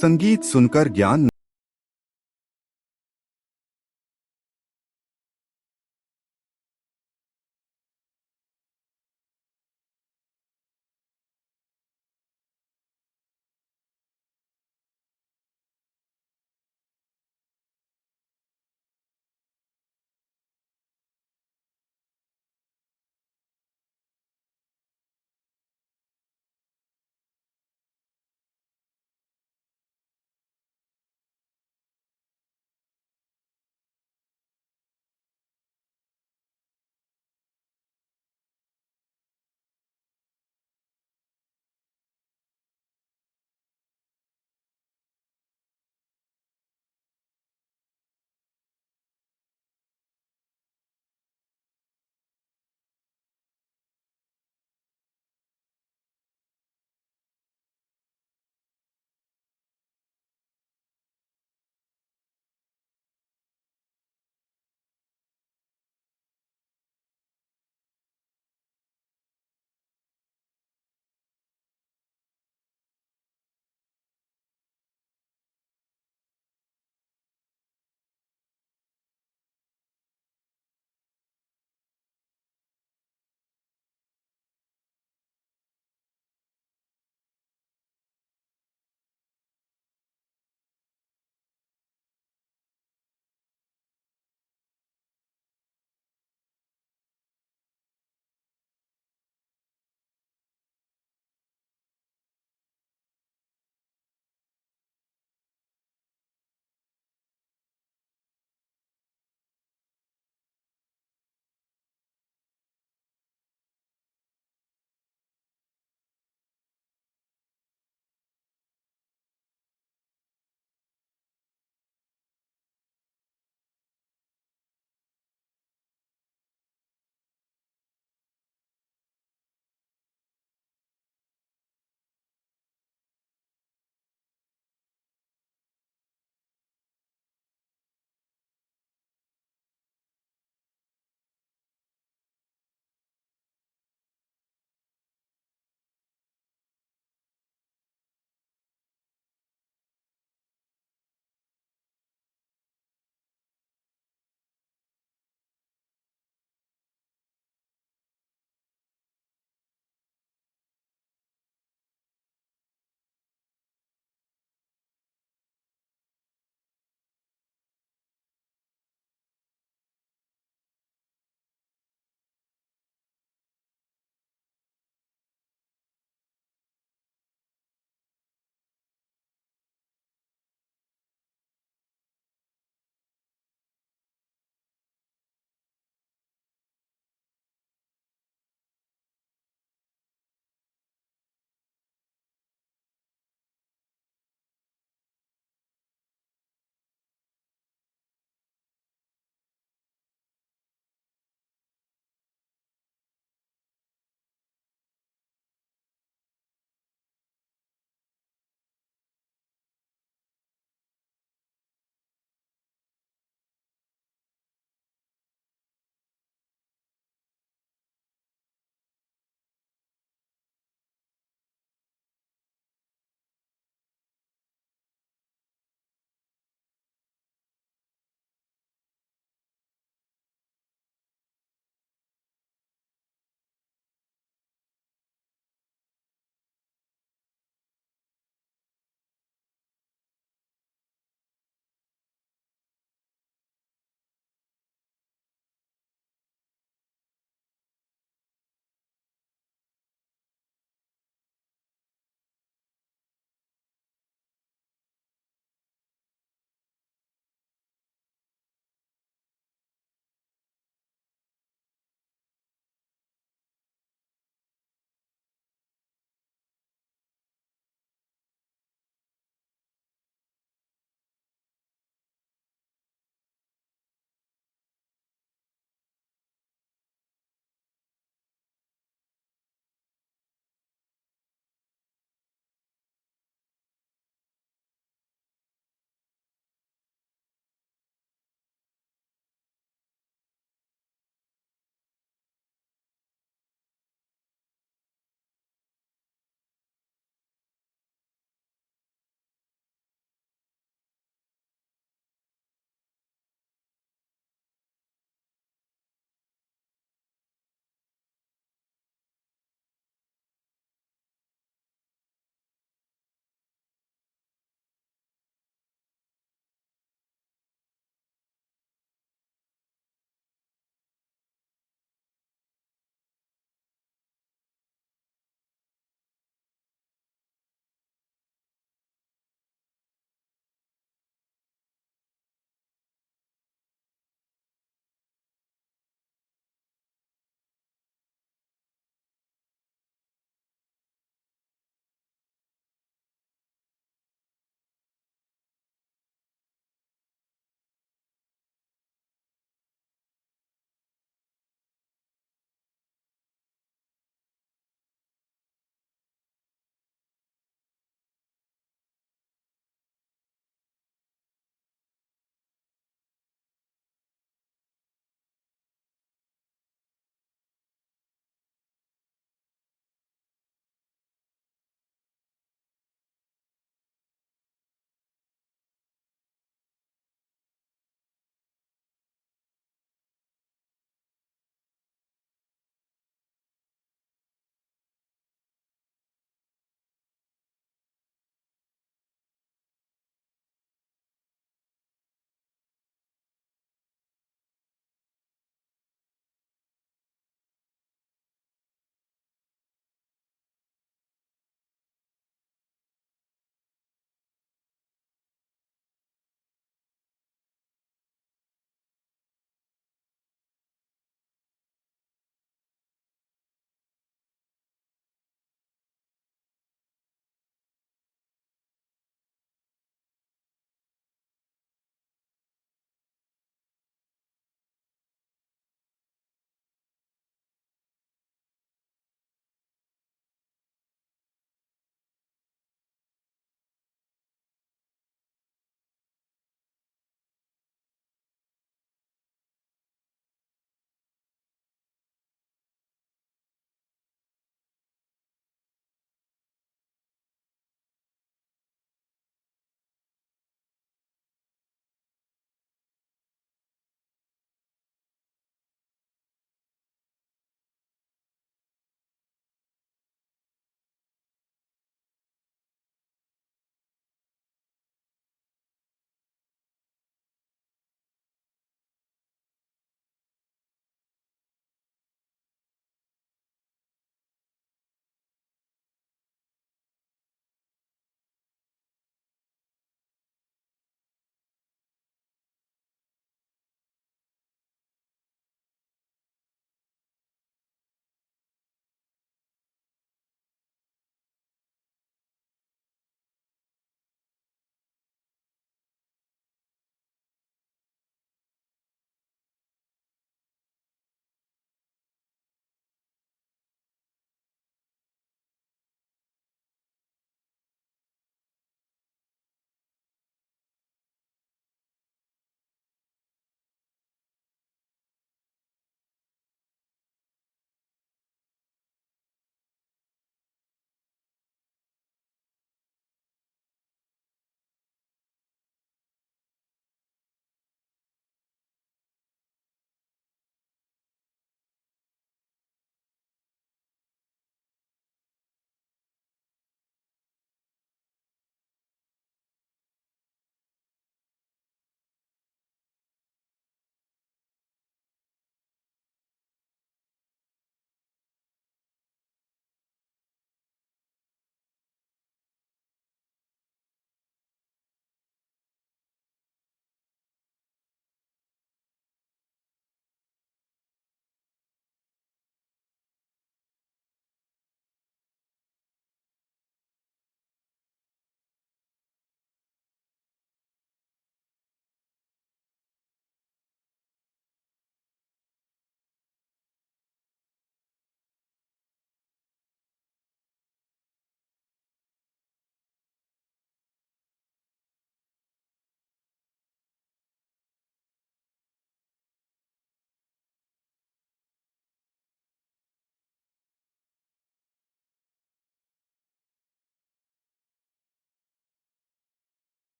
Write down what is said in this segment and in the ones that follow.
संगीत सुनकर ज्ञान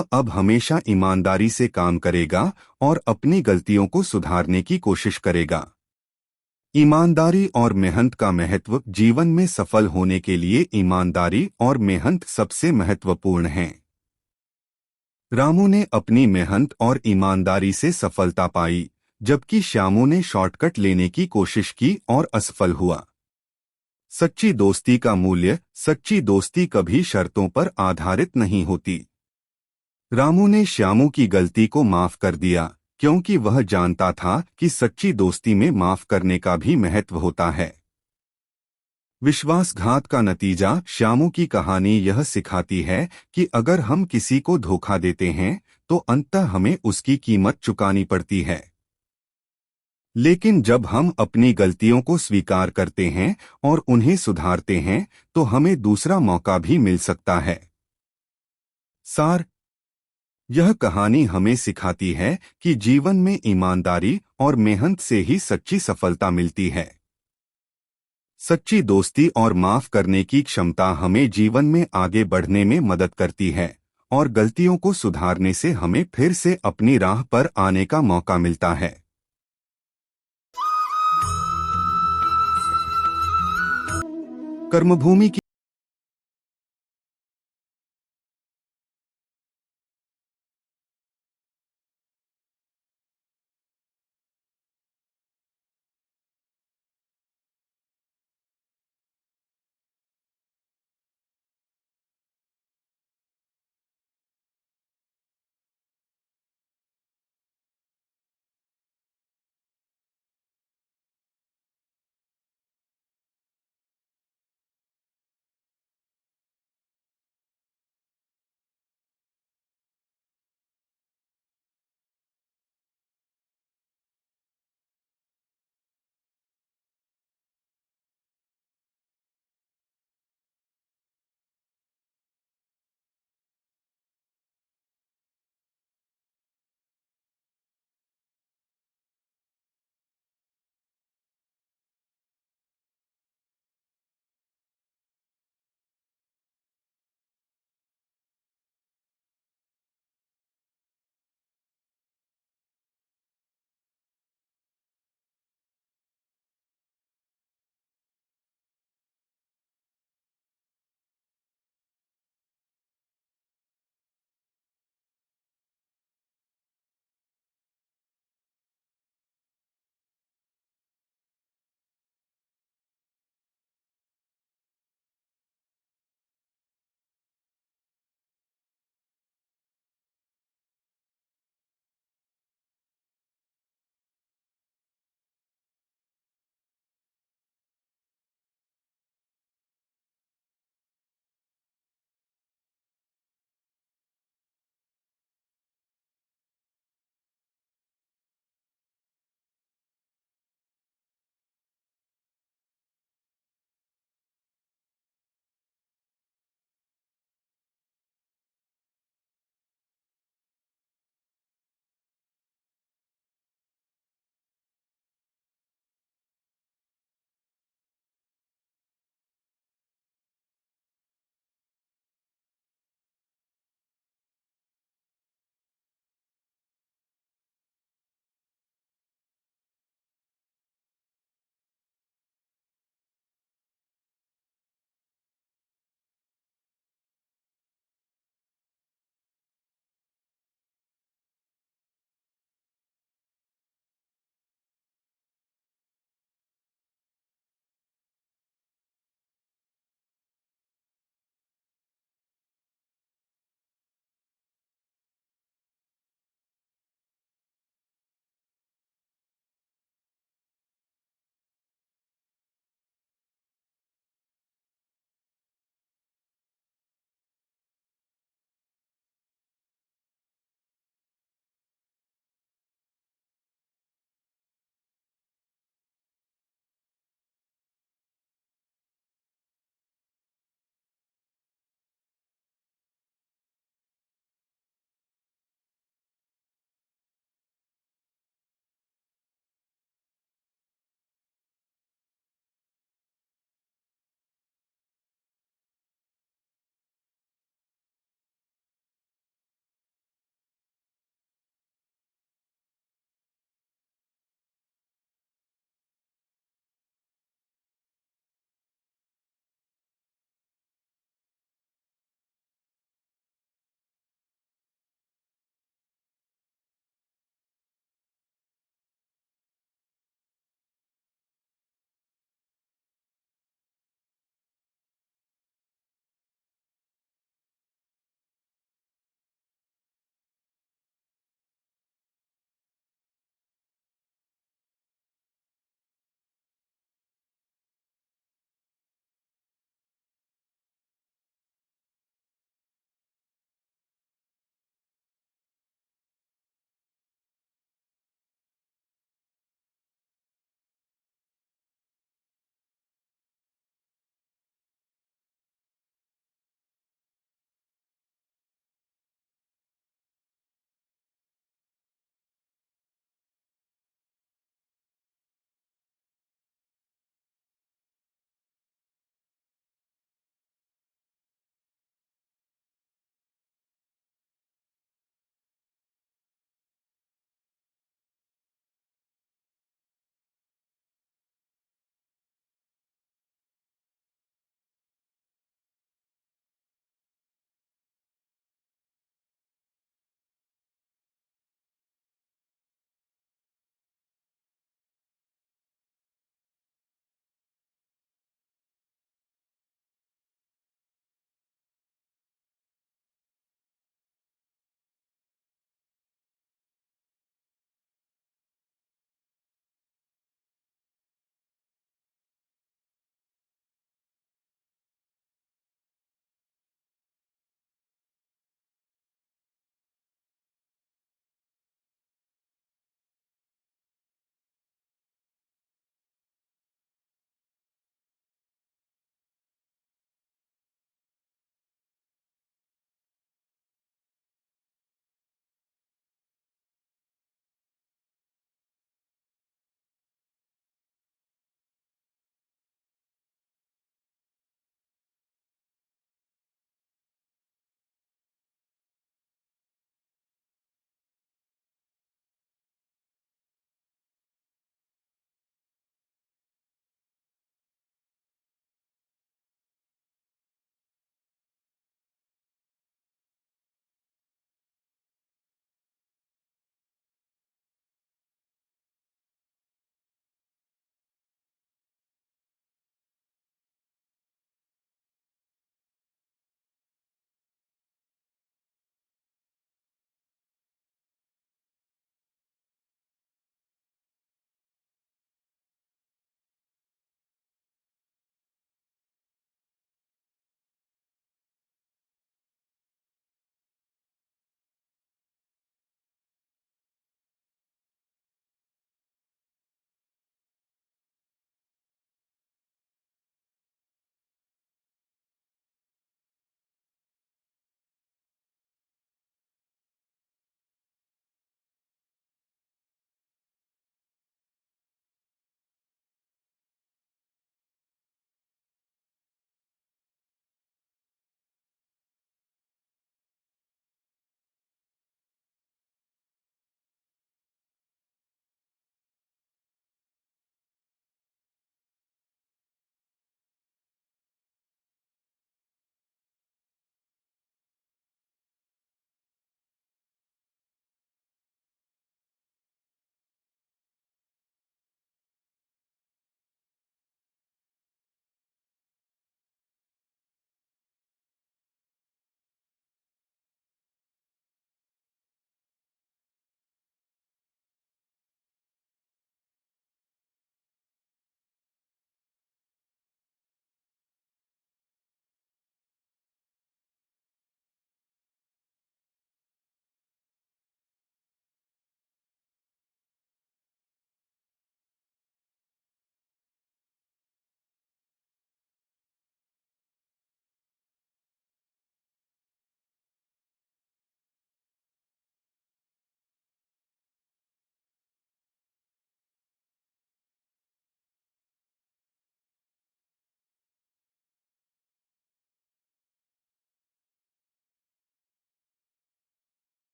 वह अब हमेशा ईमानदारी से काम करेगा और अपनी गलतियों को सुधारने की कोशिश करेगा। ईमानदारी और मेहनत का महत्व। जीवन में सफल होने के लिए ईमानदारी और मेहनत सबसे महत्वपूर्ण हैं। रामू ने अपनी मेहनत और ईमानदारी से सफलता पाई, जबकि श्यामू ने शॉर्टकट लेने की कोशिश की और असफल हुआ। सच्ची दोस्ती का मूल्य। सच्ची दोस्ती कभी शर्तों पर आधारित नहीं होती। रामू ने श्यामू की गलती को माफ कर दिया, क्योंकि वह जानता था कि सच्ची दोस्ती में माफ करने का भी महत्व होता है। विश्वासघात का नतीजा। श्यामू की कहानी यह सिखाती है कि अगर हम किसी को धोखा देते हैं तो अंततः हमें उसकी कीमत चुकानी पड़ती है। लेकिन जब हम अपनी गलतियों को स्वीकार करते हैं और उन्हें सुधारते हैं तो हमें दूसरा मौका भी मिल सकता है। सार। यह कहानी हमें सिखाती है कि जीवन में ईमानदारी और मेहनत से ही सच्ची सफलता मिलती है। सच्ची दोस्ती और माफ करने की क्षमता हमें जीवन में आगे बढ़ने में मदद करती है और गलतियों को सुधारने से हमें फिर से अपनी राह पर आने का मौका मिलता है। कर्मभूमि की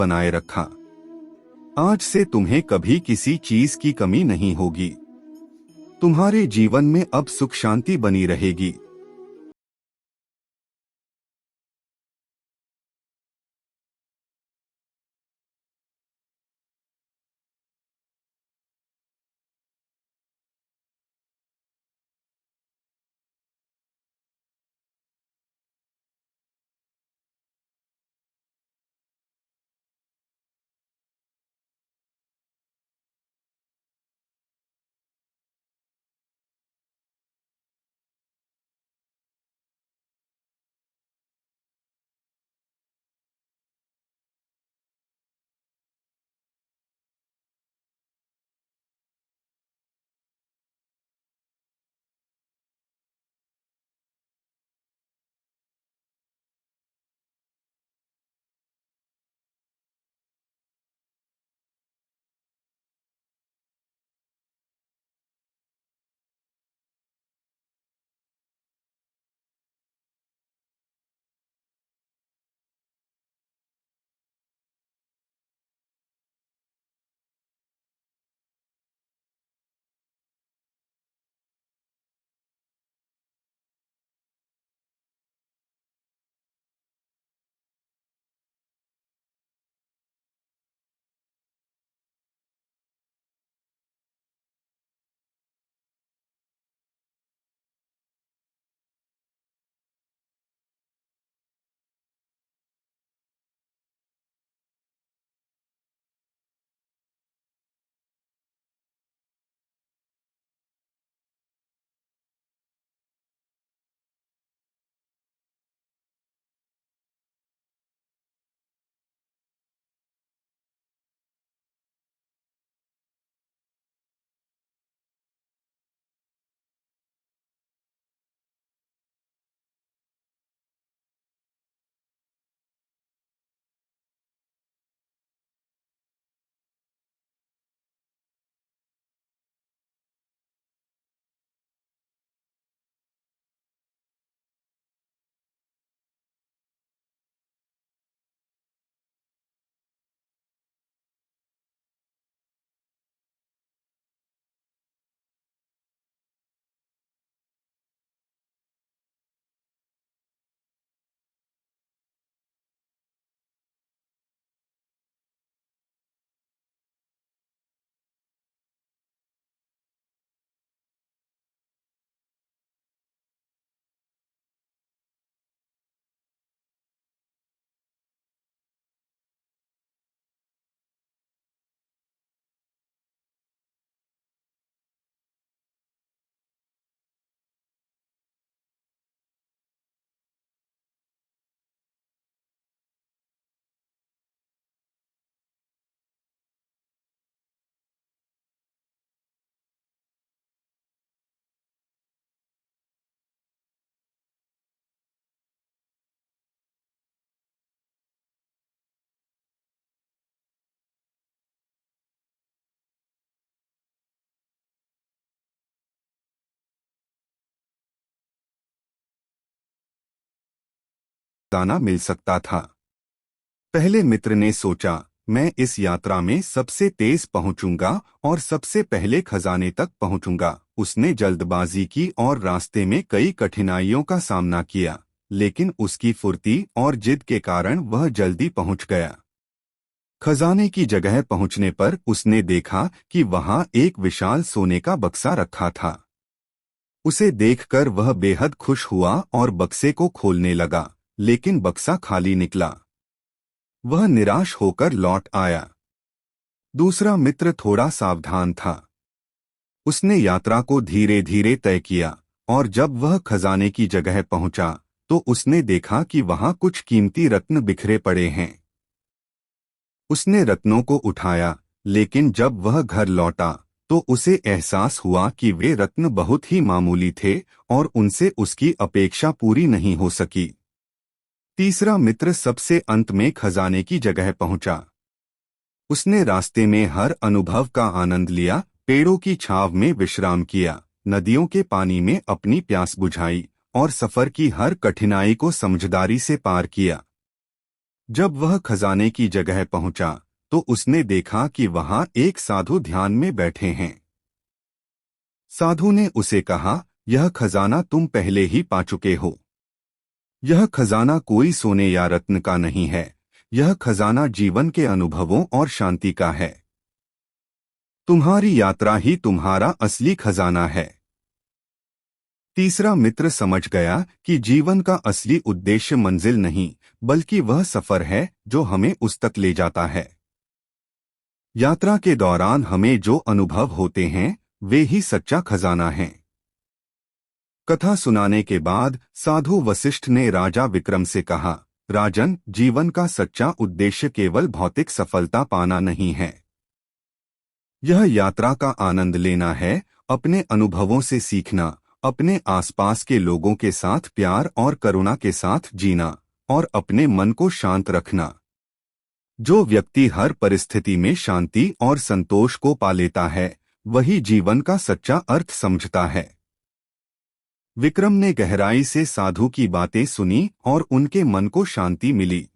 बनाए रखा। आज से तुम्हें कभी किसी चीज की कमी नहीं होगी। तुम्हारे जीवन में अब सुख शांति बनी रहेगी। दाना मिल सकता था। पहले मित्र ने सोचा, मैं इस यात्रा में सबसे तेज पहुंचूंगा और सबसे पहले खजाने तक पहुंचूंगा। उसने जल्दबाजी की और रास्ते में कई कठिनाइयों का सामना किया, लेकिन उसकी फुर्ती और जिद के कारण वह जल्दी पहुंच गया। खजाने की जगह पहुंचने पर उसने देखा कि वहां एक विशाल सोने का बक्सा रखा था। उसे देखकर वह बेहद खुश हुआ और बक्से को खोलने लगा, लेकिन बक्सा खाली निकला। वह निराश होकर लौट आया। दूसरा मित्र थोड़ा सावधान था। उसने यात्रा को धीरे धीरे तय किया और जब वह खजाने की जगह पहुंचा तो उसने देखा कि वहां कुछ कीमती रत्न बिखरे पड़े हैं। उसने रत्नों को उठाया, लेकिन जब वह घर लौटा तो उसे एहसास हुआ कि वे रत्न बहुत ही मामूली थे और उनसे उसकी अपेक्षा पूरी नहीं हो सकी। तीसरा मित्र सबसे अंत में खजाने की जगह पहुंचा। उसने रास्ते में हर अनुभव का आनंद लिया, पेड़ों की छांव में विश्राम किया, नदियों के पानी में अपनी प्यास बुझाई और सफर की हर कठिनाई को समझदारी से पार किया। जब वह खजाने की जगह पहुंचा तो उसने देखा कि वहां एक साधु ध्यान में बैठे हैं। साधु ने उसे कहा, यह खजाना तुम पहले ही पा चुके हो। यह खजाना कोई सोने या रत्न का नहीं है, यह खजाना जीवन के अनुभवों और शांति का है। तुम्हारी यात्रा ही तुम्हारा असली खजाना है। तीसरा मित्र समझ गया कि जीवन का असली उद्देश्य मंजिल नहीं, बल्कि वह सफर है जो हमें उस तक ले जाता है। यात्रा के दौरान हमें जो अनुभव होते हैं वे ही सच्चा खजाना हैं। कथा सुनाने के बाद साधु वशिष्ठ ने राजा विक्रम से कहा, राजन, जीवन का सच्चा उद्देश्य केवल भौतिक सफलता पाना नहीं है। यह यात्रा का आनंद लेना है, अपने अनुभवों से सीखना, अपने आसपास के लोगों के साथ प्यार और करुणा के साथ जीना और अपने मन को शांत रखना। जो व्यक्ति हर परिस्थिति में शांति और संतोष को पा लेता है, वही जीवन का सच्चा अर्थ समझता है। विक्रम ने गहराई से साधु की बातें सुनी और उनके मन को शांति मिली।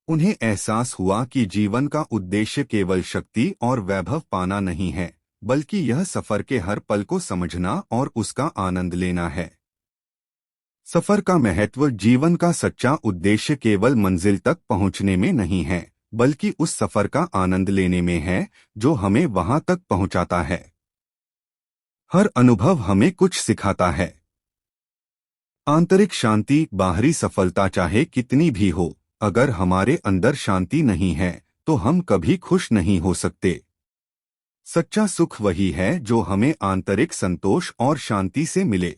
उन्हें एहसास हुआ कि जीवन का उद्देश्य केवल शक्ति और वैभव पाना नहीं है, बल्कि यह सफर के हर पल को समझना और उसका आनंद लेना है। सफर का महत्व जीवन का सच्चा उद्देश्य केवल मंजिल तक पहुंचने में नहीं है, बल्कि उस सफर का आनंद लेने में है जो हमें वहां तक पहुंचाता है। हर अनुभव हमें कुछ सिखाता है। आंतरिक शांति, बाहरी सफलता चाहे कितनी भी हो, अगर हमारे अंदर शांति नहीं है तो हम कभी खुश नहीं हो सकते। सच्चा सुख वही है जो हमें आंतरिक संतोष और शांति से मिले।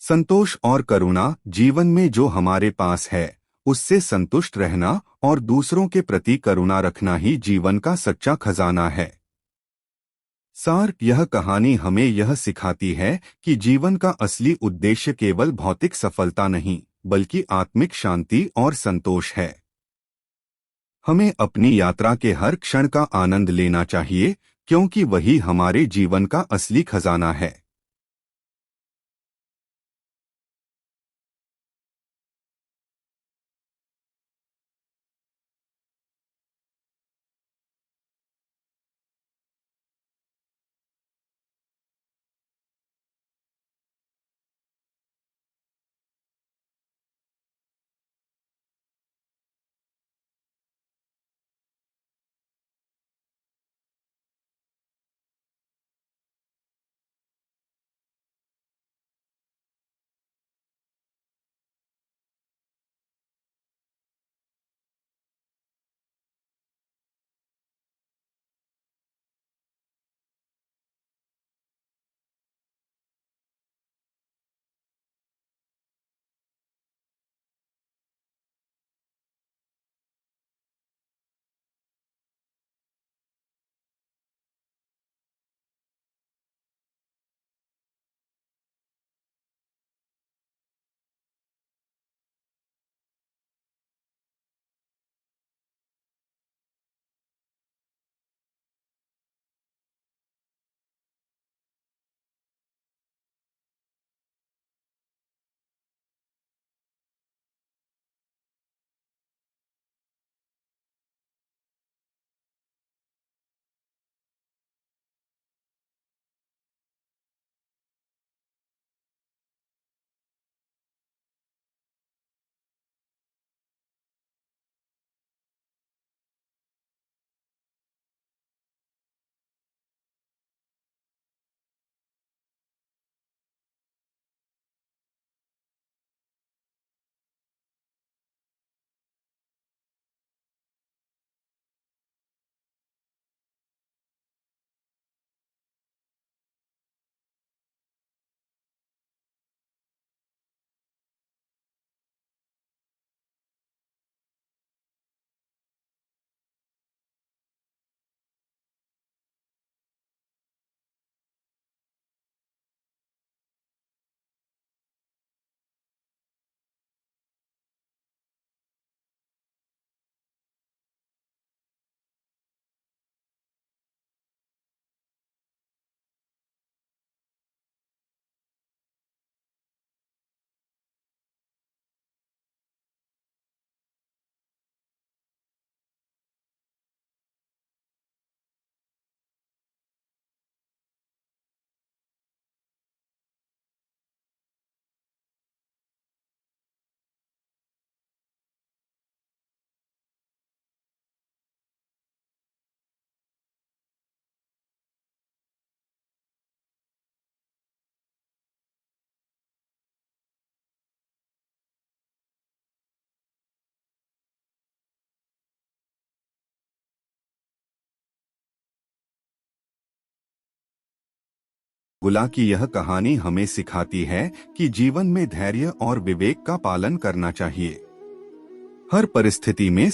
संतोष और करुणा, जीवन में जो हमारे पास है उससे संतुष्ट रहना और दूसरों के प्रति करुणा रखना ही जीवन का सच्चा खजाना है। सार, यह कहानी हमें यह सिखाती है कि जीवन का असली उद्देश्य केवल भौतिक सफलता नहीं, बल्कि आत्मिक शांति और संतोष है। हमें अपनी यात्रा के हर क्षण का आनंद लेना चाहिए, क्योंकि वही हमारे जीवन का असली खजाना है। गुला की यह कहानी हमें सिखाती है कि जीवन में धैर्य और विवेक का पालन करना चाहिए। हर परिस्थिति में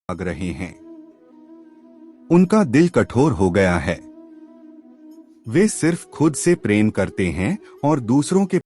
भाग रहे हैं। उनका दिल कठोर हो गया है। वे सिर्फ खुद से प्रेम करते हैं और दूसरों के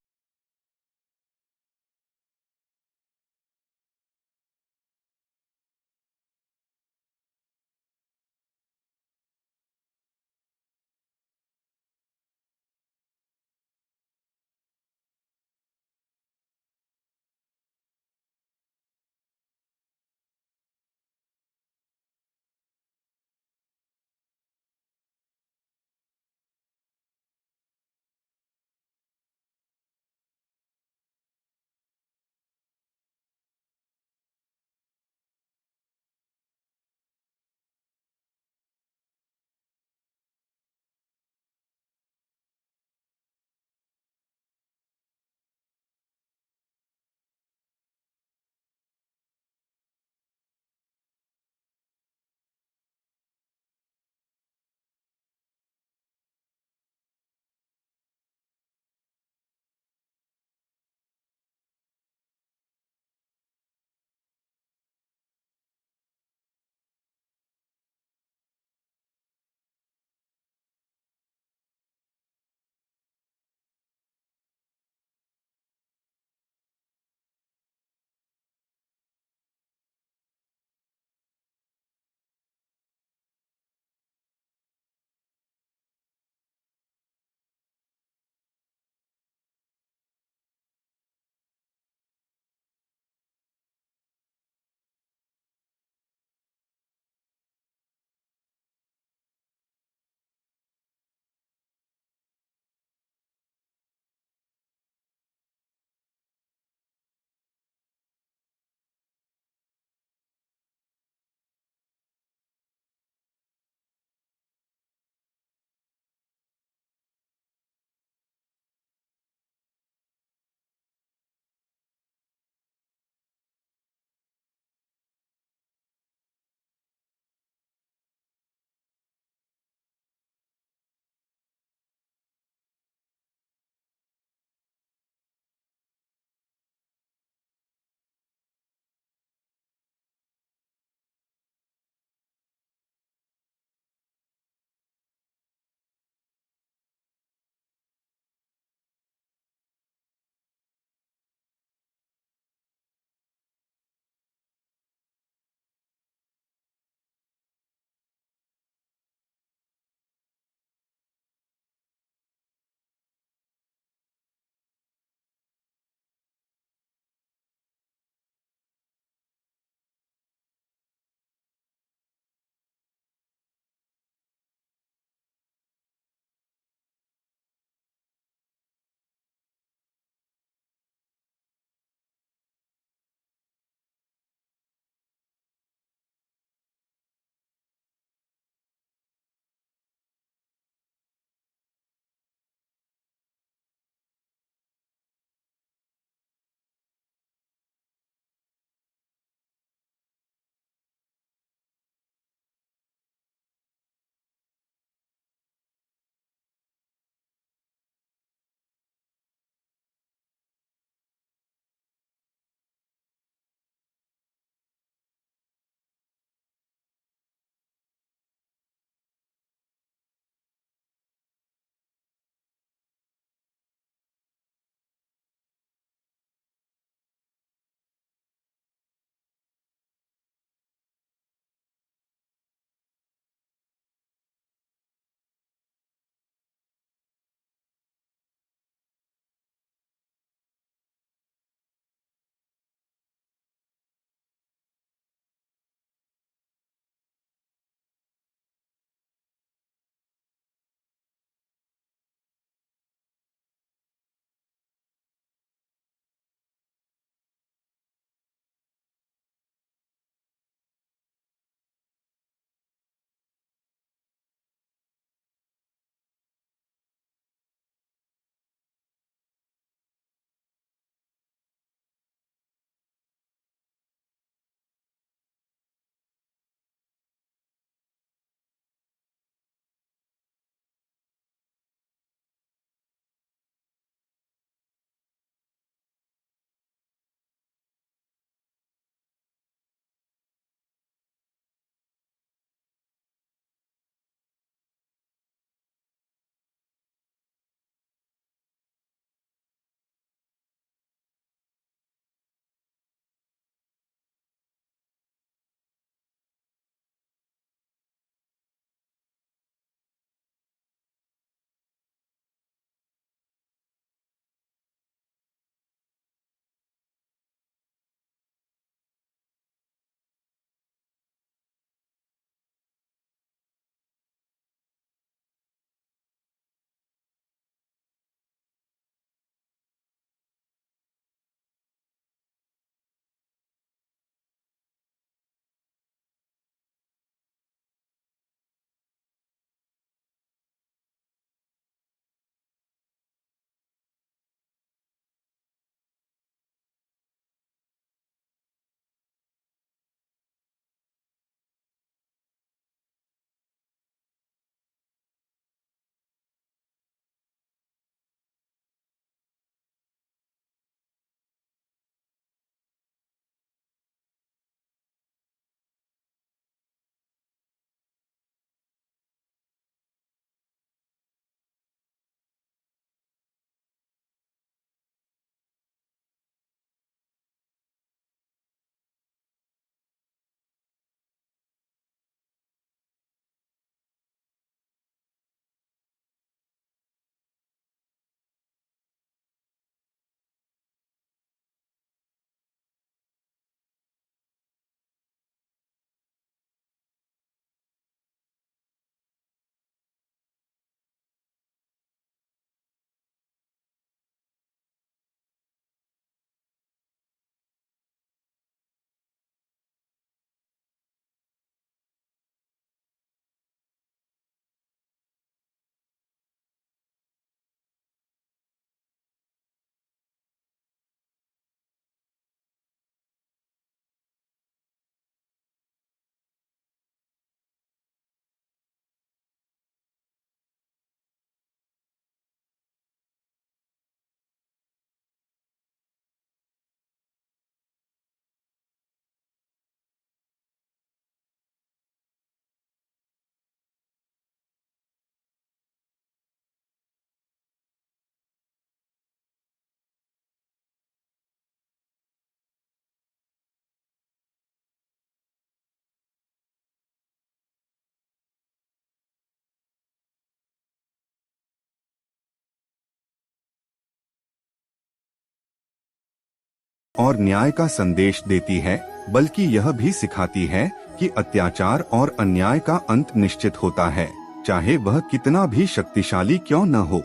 और न्याय का संदेश देती है, बल्कि यह भी सिखाती है कि अत्याचार और अन्याय का अंत निश्चित होता है, चाहे वह कितना भी शक्तिशाली क्यों न हो।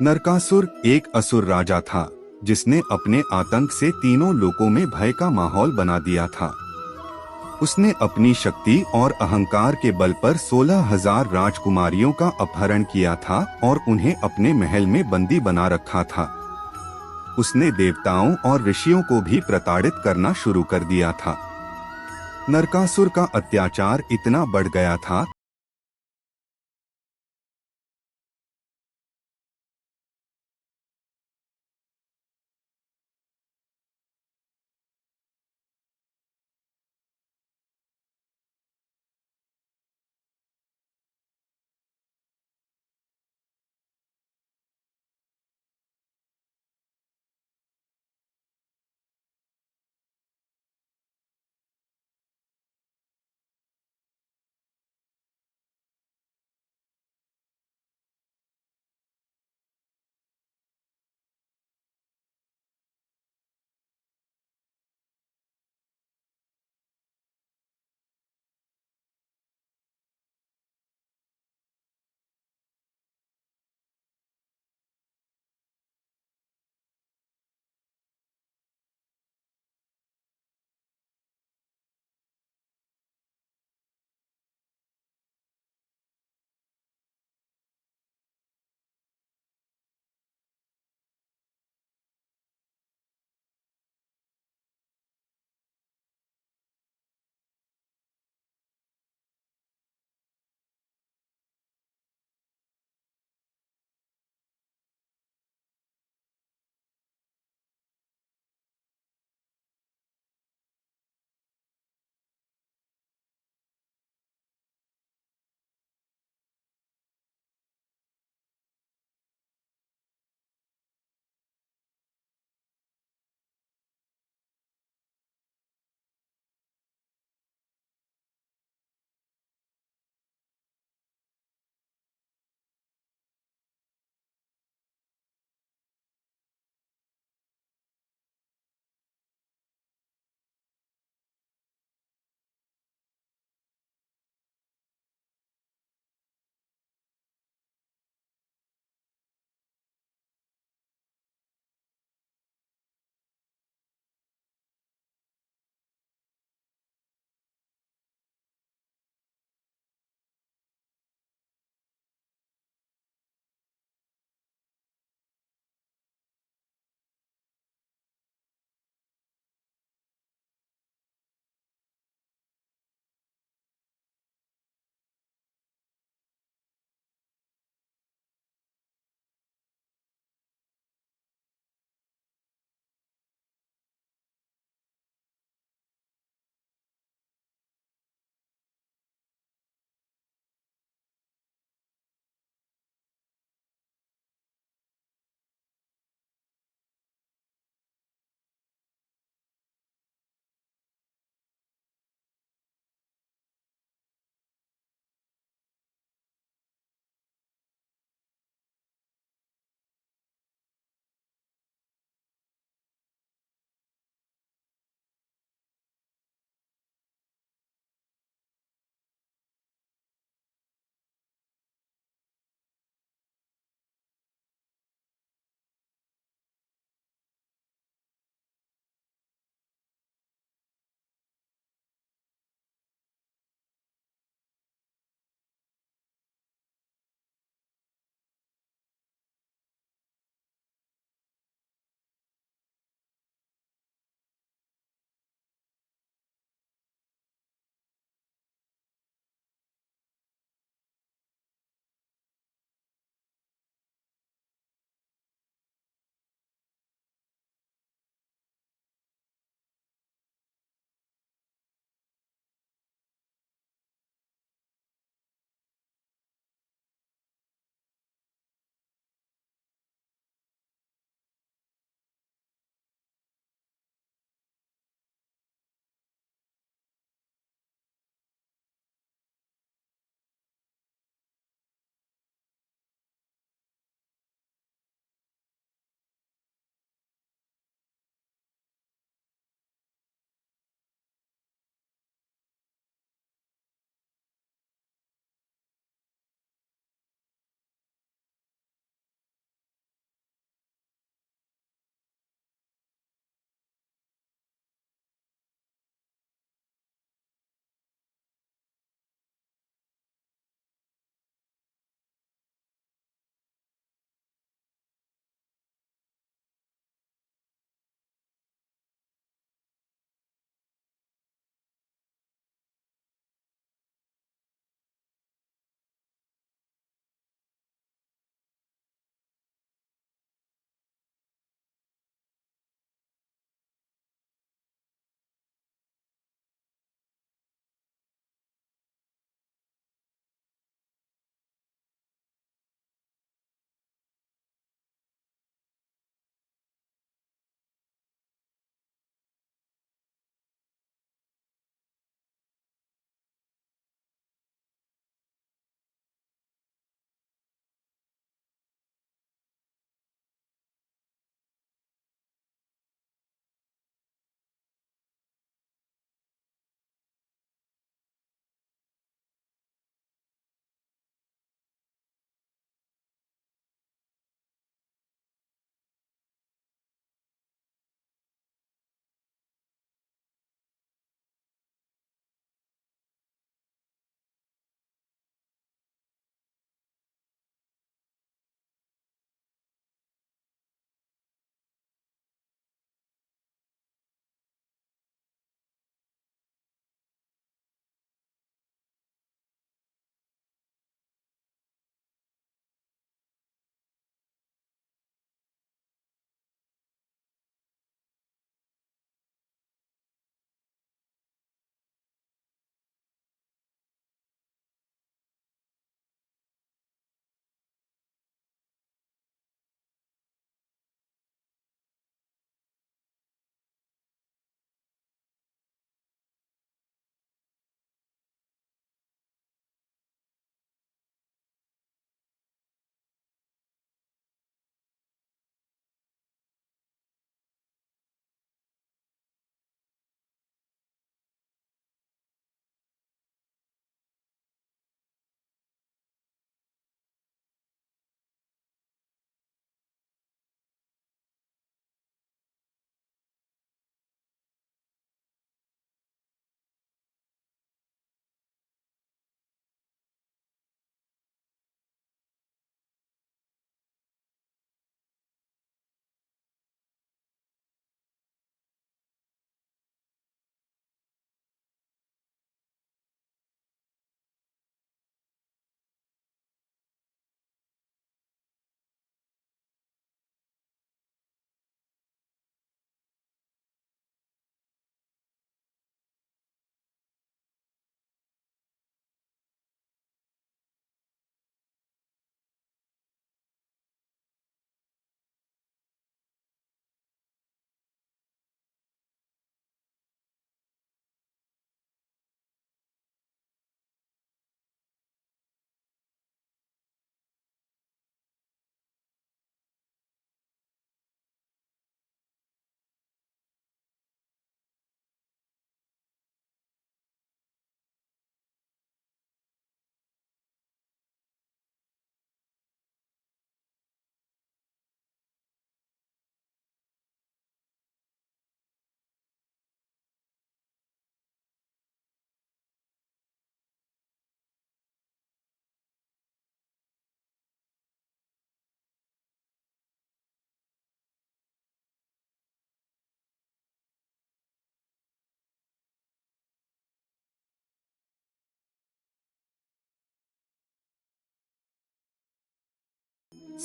नरकासुर एक असुर राजा था, जिसने अपने आतंक से तीनों लोकों में भय का माहौल बना दिया था। उसने अपनी शक्ति और अहंकार के बल पर 16,000 राजकुमारियों का अपहरण किया था और उन्हें अपने महल में बंदी बना रखा था। उसने देवताओं और ऋषियों को भी प्रताड़ित करना शुरू कर दिया था। नरकासुर का अत्याचार इतना बढ़ गया था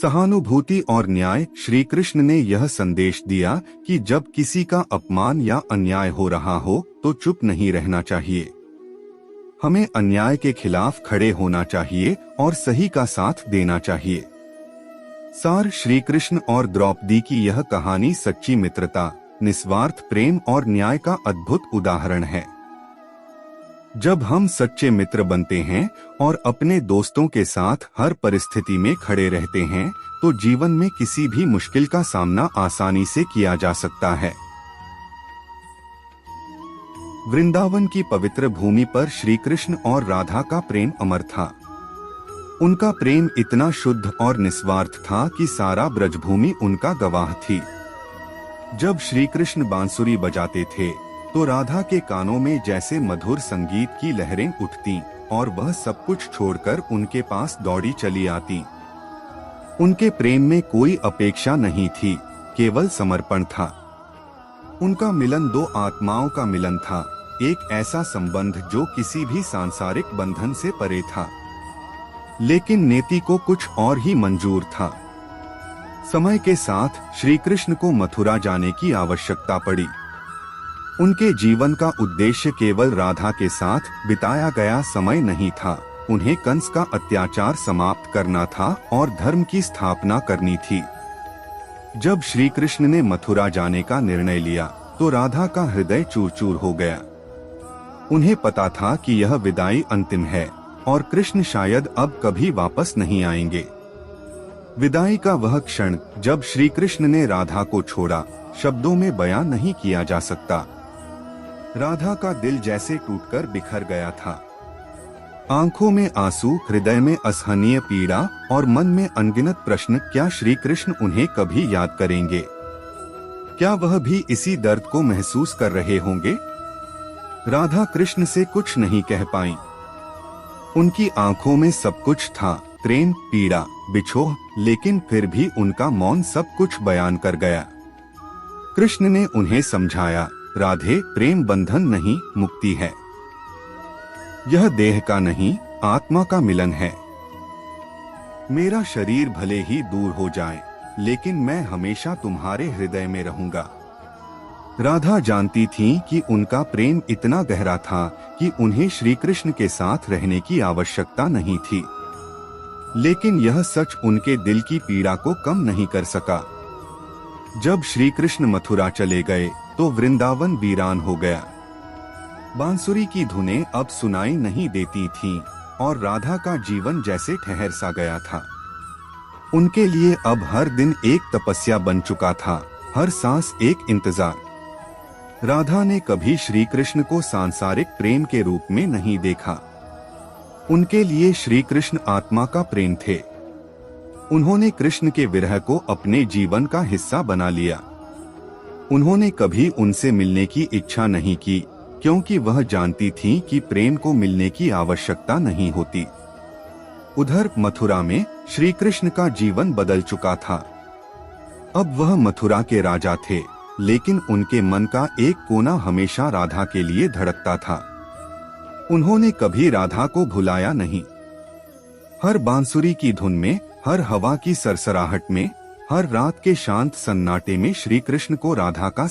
सहानुभूति और न्याय। श्री कृष्ण ने यह संदेश दिया कि जब किसी का अपमान या अन्याय हो रहा हो तो चुप नहीं रहना चाहिए। हमें अन्याय के खिलाफ खड़े होना चाहिए और सही का साथ देना चाहिए। सार। श्री कृष्ण और द्रौपदी की यह कहानी सच्ची मित्रता, निस्वार्थ प्रेम और न्याय का अद्भुत उदाहरण है। जब हम सच्चे मित्र बनते हैं और अपने दोस्तों के साथ हर परिस्थिति में खड़े रहते हैं, तो जीवन में किसी भी मुश्किल का सामना आसानी से किया जा सकता है। वृंदावन की पवित्र भूमि पर श्री कृष्ण और राधा का प्रेम अमर था। उनका प्रेम इतना शुद्ध और निस्वार्थ था कि सारा ब्रजभूमि उनका गवाह थी। जब श्री कृष्ण बांसुरी बजाते थे तो राधा के कानों में जैसे मधुर संगीत की लहरें उठतीं और वह सब कुछ छोड़कर उनके पास दौड़ी चली आती। उनके प्रेम में कोई अपेक्षा नहीं थी, केवल समर्पण था। उनका मिलन दो आत्माओं का मिलन था, एक ऐसा संबंध जो किसी भी सांसारिक बंधन से परे था। लेकिन नेति को कुछ और ही मंजूर था। समय के साथ श्री कृष्ण को मथुरा जाने की आवश्यकता पड़ी। उनके जीवन का उद्देश्य केवल राधा के साथ बिताया गया समय नहीं था, उन्हें कंस का अत्याचार समाप्त करना था और धर्म की स्थापना करनी थी। जब श्री कृष्ण ने मथुरा जाने का निर्णय लिया तो राधा का हृदय चूर चूर हो गया। उन्हें पता था कि यह विदाई अंतिम है और कृष्ण शायद अब कभी वापस नहीं आएंगे। विदाई का वह क्षण जब श्री कृष्ण ने राधा को छोड़ा, शब्दों में बयां नहीं किया जा सकता। राधा का दिल जैसे टूटकर बिखर गया था। आंखों में आंसू, हृदय में असहनीय पीड़ा और मन में अनगिनत प्रश्न। क्या श्री कृष्ण उन्हें कभी याद करेंगे? क्या वह भी इसी दर्द को महसूस कर रहे होंगे? राधा कृष्ण से कुछ नहीं कह पाई। उनकी आंखों में सब कुछ था, प्रेम, पीड़ा, बिछोह, लेकिन फिर भी उनका मौन सब कुछ बयान कर गया। कृष्ण ने उन्हें समझाया, राधे, प्रेम बंधन नहीं, मुक्ति है। यह देह का नहीं, आत्मा का मिलन है। मेरा शरीर भले ही दूर हो जाए, लेकिन मैं हमेशा तुम्हारे हृदय में रहूंगा। राधा जानती थी कि उनका प्रेम इतना गहरा था कि उन्हें श्री कृष्ण के साथ रहने की आवश्यकता नहीं थी। लेकिन यह सच उनके दिल की पीड़ा को कम नहीं कर सका। जब श्री कृष्ण मथुरा चले गए तो वृंदावन वीरान हो गया। बांसुरी की धुनें अब सुनाई नहीं देती थीं और राधा का जीवन जैसे ठहर सा गया था। उनके लिए अब हर दिन एक तपस्या बन चुका था, हर सांस एक इंतजार। राधा ने कभी श्री कृष्ण को सांसारिक प्रेम के रूप में नहीं देखा। उनके लिए श्री कृष्ण आत्मा का प्रेम थे। उन्होंने कृष्ण के विरह को अपने जीवन का हिस्सा बना लिया। उन्होंने कभी उनसे मिलने की इच्छा नहीं की, क्योंकि वह जानती थीं कि प्रेम को मिलने की आवश्यकता नहीं होती। उधर मथुरा में श्री कृष्ण का जीवन बदल चुका था। अब वह मथुरा के राजा थे, लेकिन उनके मन का एक कोना हमेशा राधा के लिए धड़कता था। उन्होंने कभी राधा को भुलाया नहीं। हर बांसुरी की धुन में, हर हवा की सरसराहट में, हर रात के शांत सन्नाटे में श्री कृष्ण को राधा का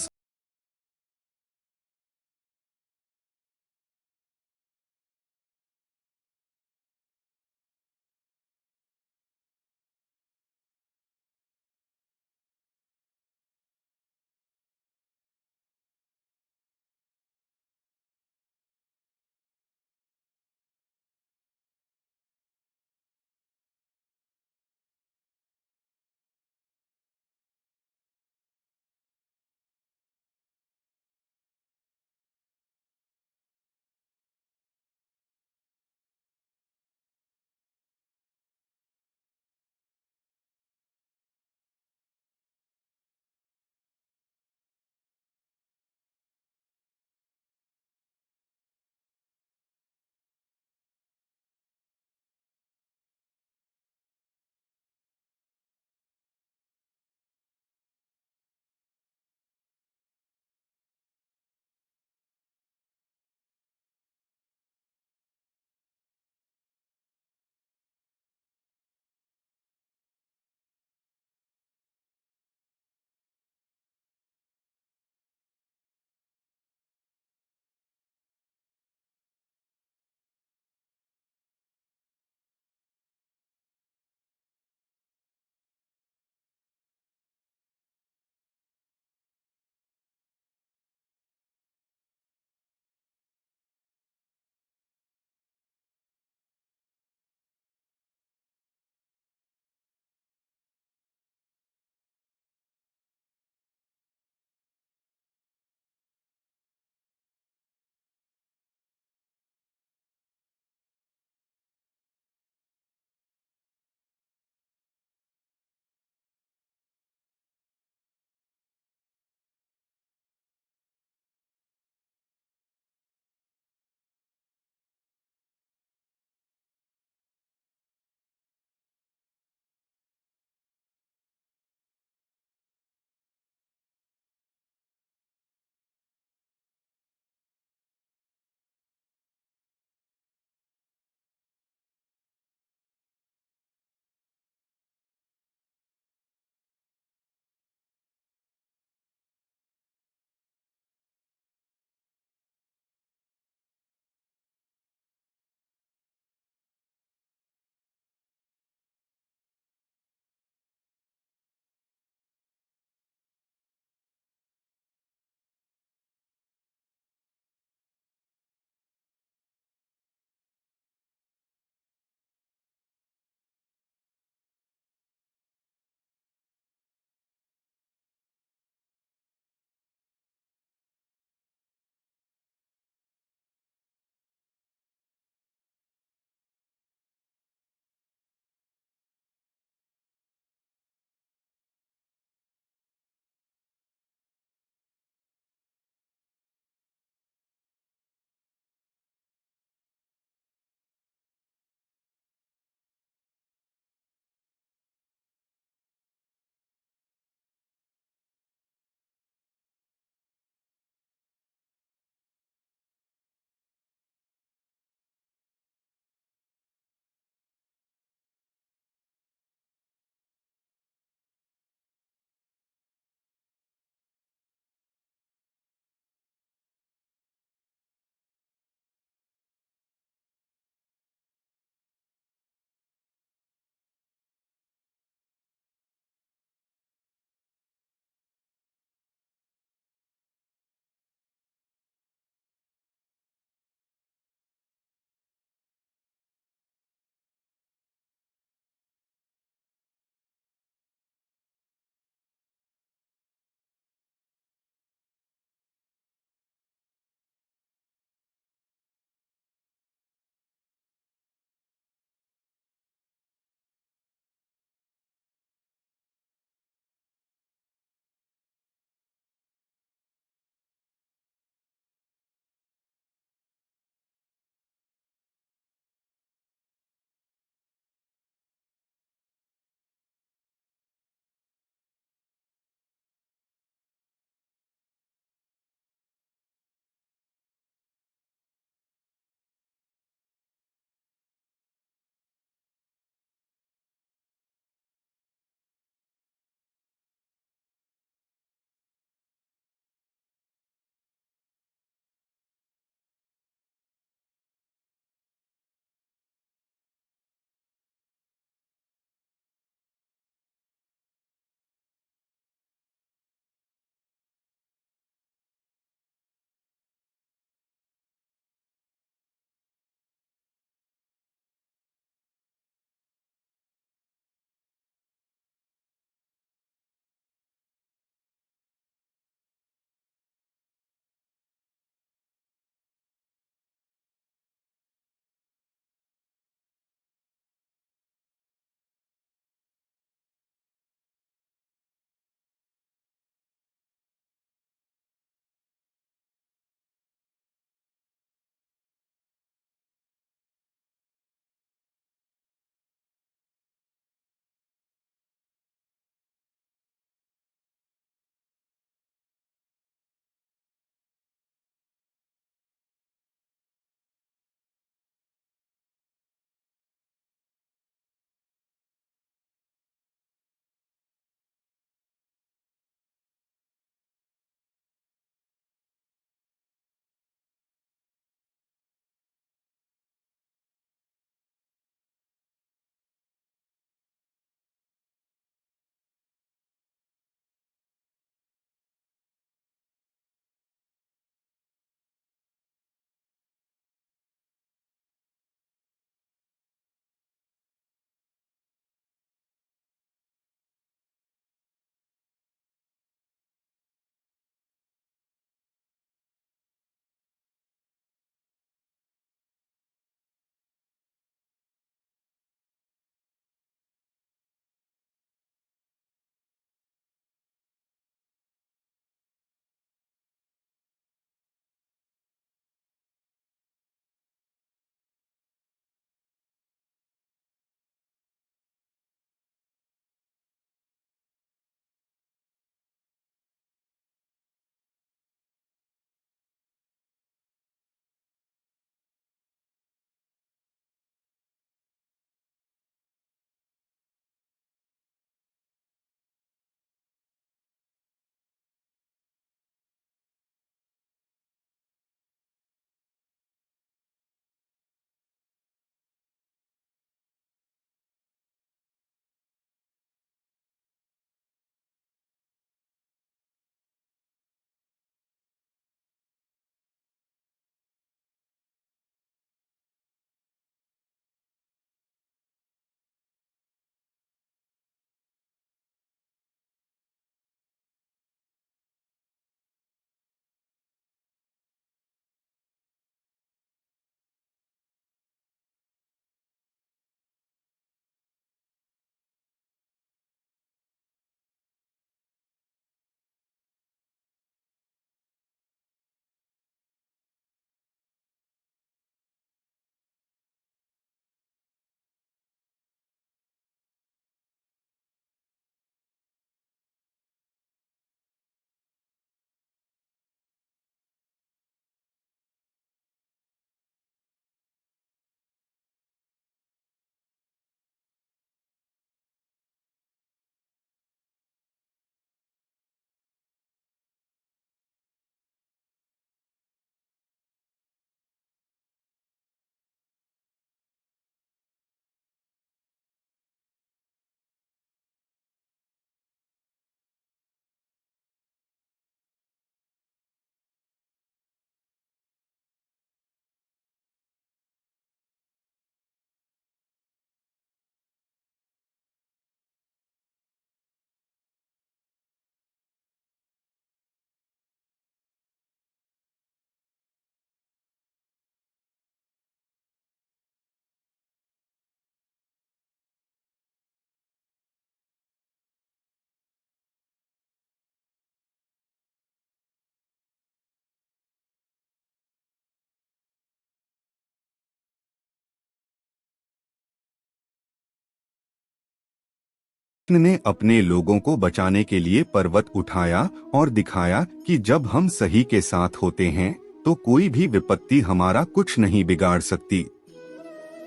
कृष्ण ने अपने लोगों को बचाने के लिए पर्वत उठाया और दिखाया कि जब हम सही के साथ होते हैं तो कोई भी विपत्ति हमारा कुछ नहीं बिगाड़ सकती।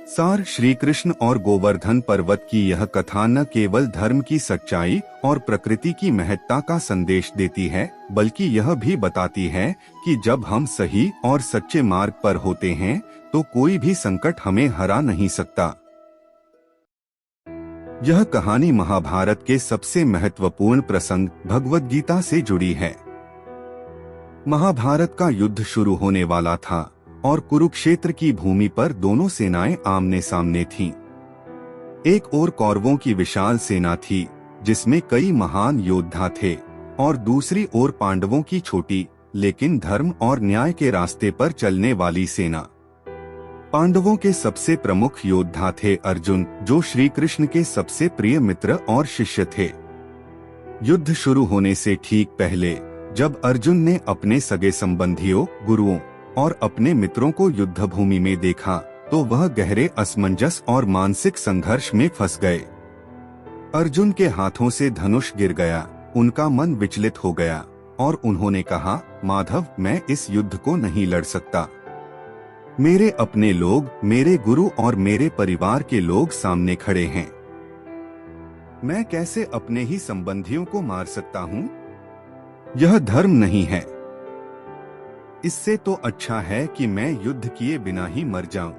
सार श्री कृष्ण और गोवर्धन पर्वत की यह कथा न केवल धर्म की सच्चाई और प्रकृति की महत्ता का संदेश देती है, बल्कि यह भी बताती है कि जब हम सही और सच्चे मार्ग पर होते हैं तो कोई भी संकट हमें हरा नहीं सकता। यह कहानी महाभारत के सबसे महत्वपूर्ण प्रसंग भगवद गीता से जुड़ी है। महाभारत का युद्ध शुरू होने वाला था और कुरुक्षेत्र की भूमि पर दोनों सेनाएं आमने सामने थीं। एक ओर कौरवों की विशाल सेना थी जिसमें कई महान योद्धा थे और दूसरी ओर पांडवों की छोटी लेकिन धर्म और न्याय के रास्ते पर चलने वाली सेना। पांडवों के सबसे प्रमुख योद्धा थे अर्जुन, जो श्री कृष्ण के सबसे प्रिय मित्र और शिष्य थे। युद्ध शुरू होने से ठीक पहले जब अर्जुन ने अपने सगे संबंधियों, गुरुओं और अपने मित्रों को युद्ध भूमि में देखा तो वह गहरे असमंजस और मानसिक संघर्ष में फंस गए। अर्जुन के हाथों से धनुष गिर गया, उनका मन विचलित हो गया और उन्होंने कहा, माधव, मैं इस युद्ध को नहीं लड़ सकता। मेरे अपने लोग, मेरे गुरु और मेरे परिवार के लोग सामने खड़े हैं। मैं कैसे अपने ही संबंधियों को मार सकता हूँ? यह धर्म नहीं है। इससे तो अच्छा है कि मैं युद्ध किए बिना ही मर जाऊं।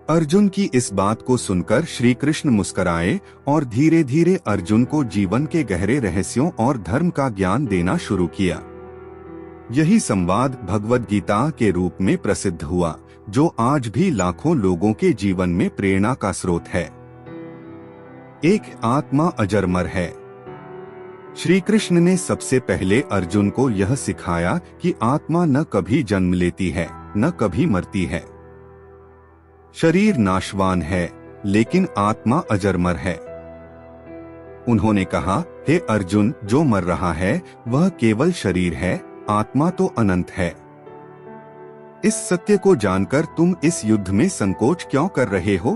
अर्जुन की इस बात को सुनकर श्री कृष्ण मुस्कुराए और धीरे धीरे अर्जुन को जीवन के गहरे रहस्यों और धर्म का ज्ञान देना शुरू किया। यही संवाद भगवद गीता के रूप में प्रसिद्ध हुआ, जो आज भी लाखों लोगों के जीवन में प्रेरणा का स्रोत है। एक आत्मा अजरमर है। श्री कृष्ण ने सबसे पहले अर्जुन को यह सिखाया कि आत्मा न कभी जन्म लेती है, न कभी मरती है। शरीर नाशवान है, लेकिन आत्मा अजरमर है। उन्होंने कहा, हे अर्जुन, जो मर रहा है वह केवल शरीर है, आत्मा तो अनंत है। इस सत्य को जानकर तुम इस युद्ध में संकोच क्यों कर रहे हो?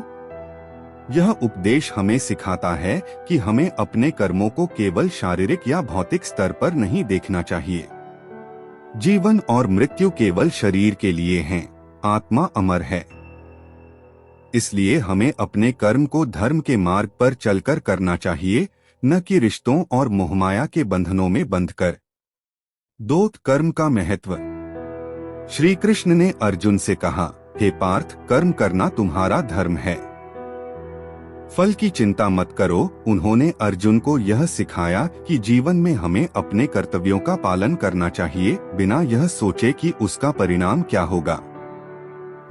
यह उपदेश हमें सिखाता है कि हमें अपने कर्मों को केवल शारीरिक या भौतिक स्तर पर नहीं देखना चाहिए। जीवन और मृत्यु केवल शरीर के लिए हैं, आत्मा अमर है। इसलिए हमें अपने कर्म को धर्म के मार्ग पर चलकर करना चाहिए, न कि रिश्तों और मोहमाया के बंधनों में बंधकर। दो, कर्म का महत्व। श्री कृष्ण ने अर्जुन से कहा, हे पार्थ, कर्म करना तुम्हारा धर्म है, फल की चिंता मत करो। उन्होंने अर्जुन को यह सिखाया कि जीवन में हमें अपने कर्तव्यों का पालन करना चाहिए, बिना यह सोचे कि उसका परिणाम क्या होगा।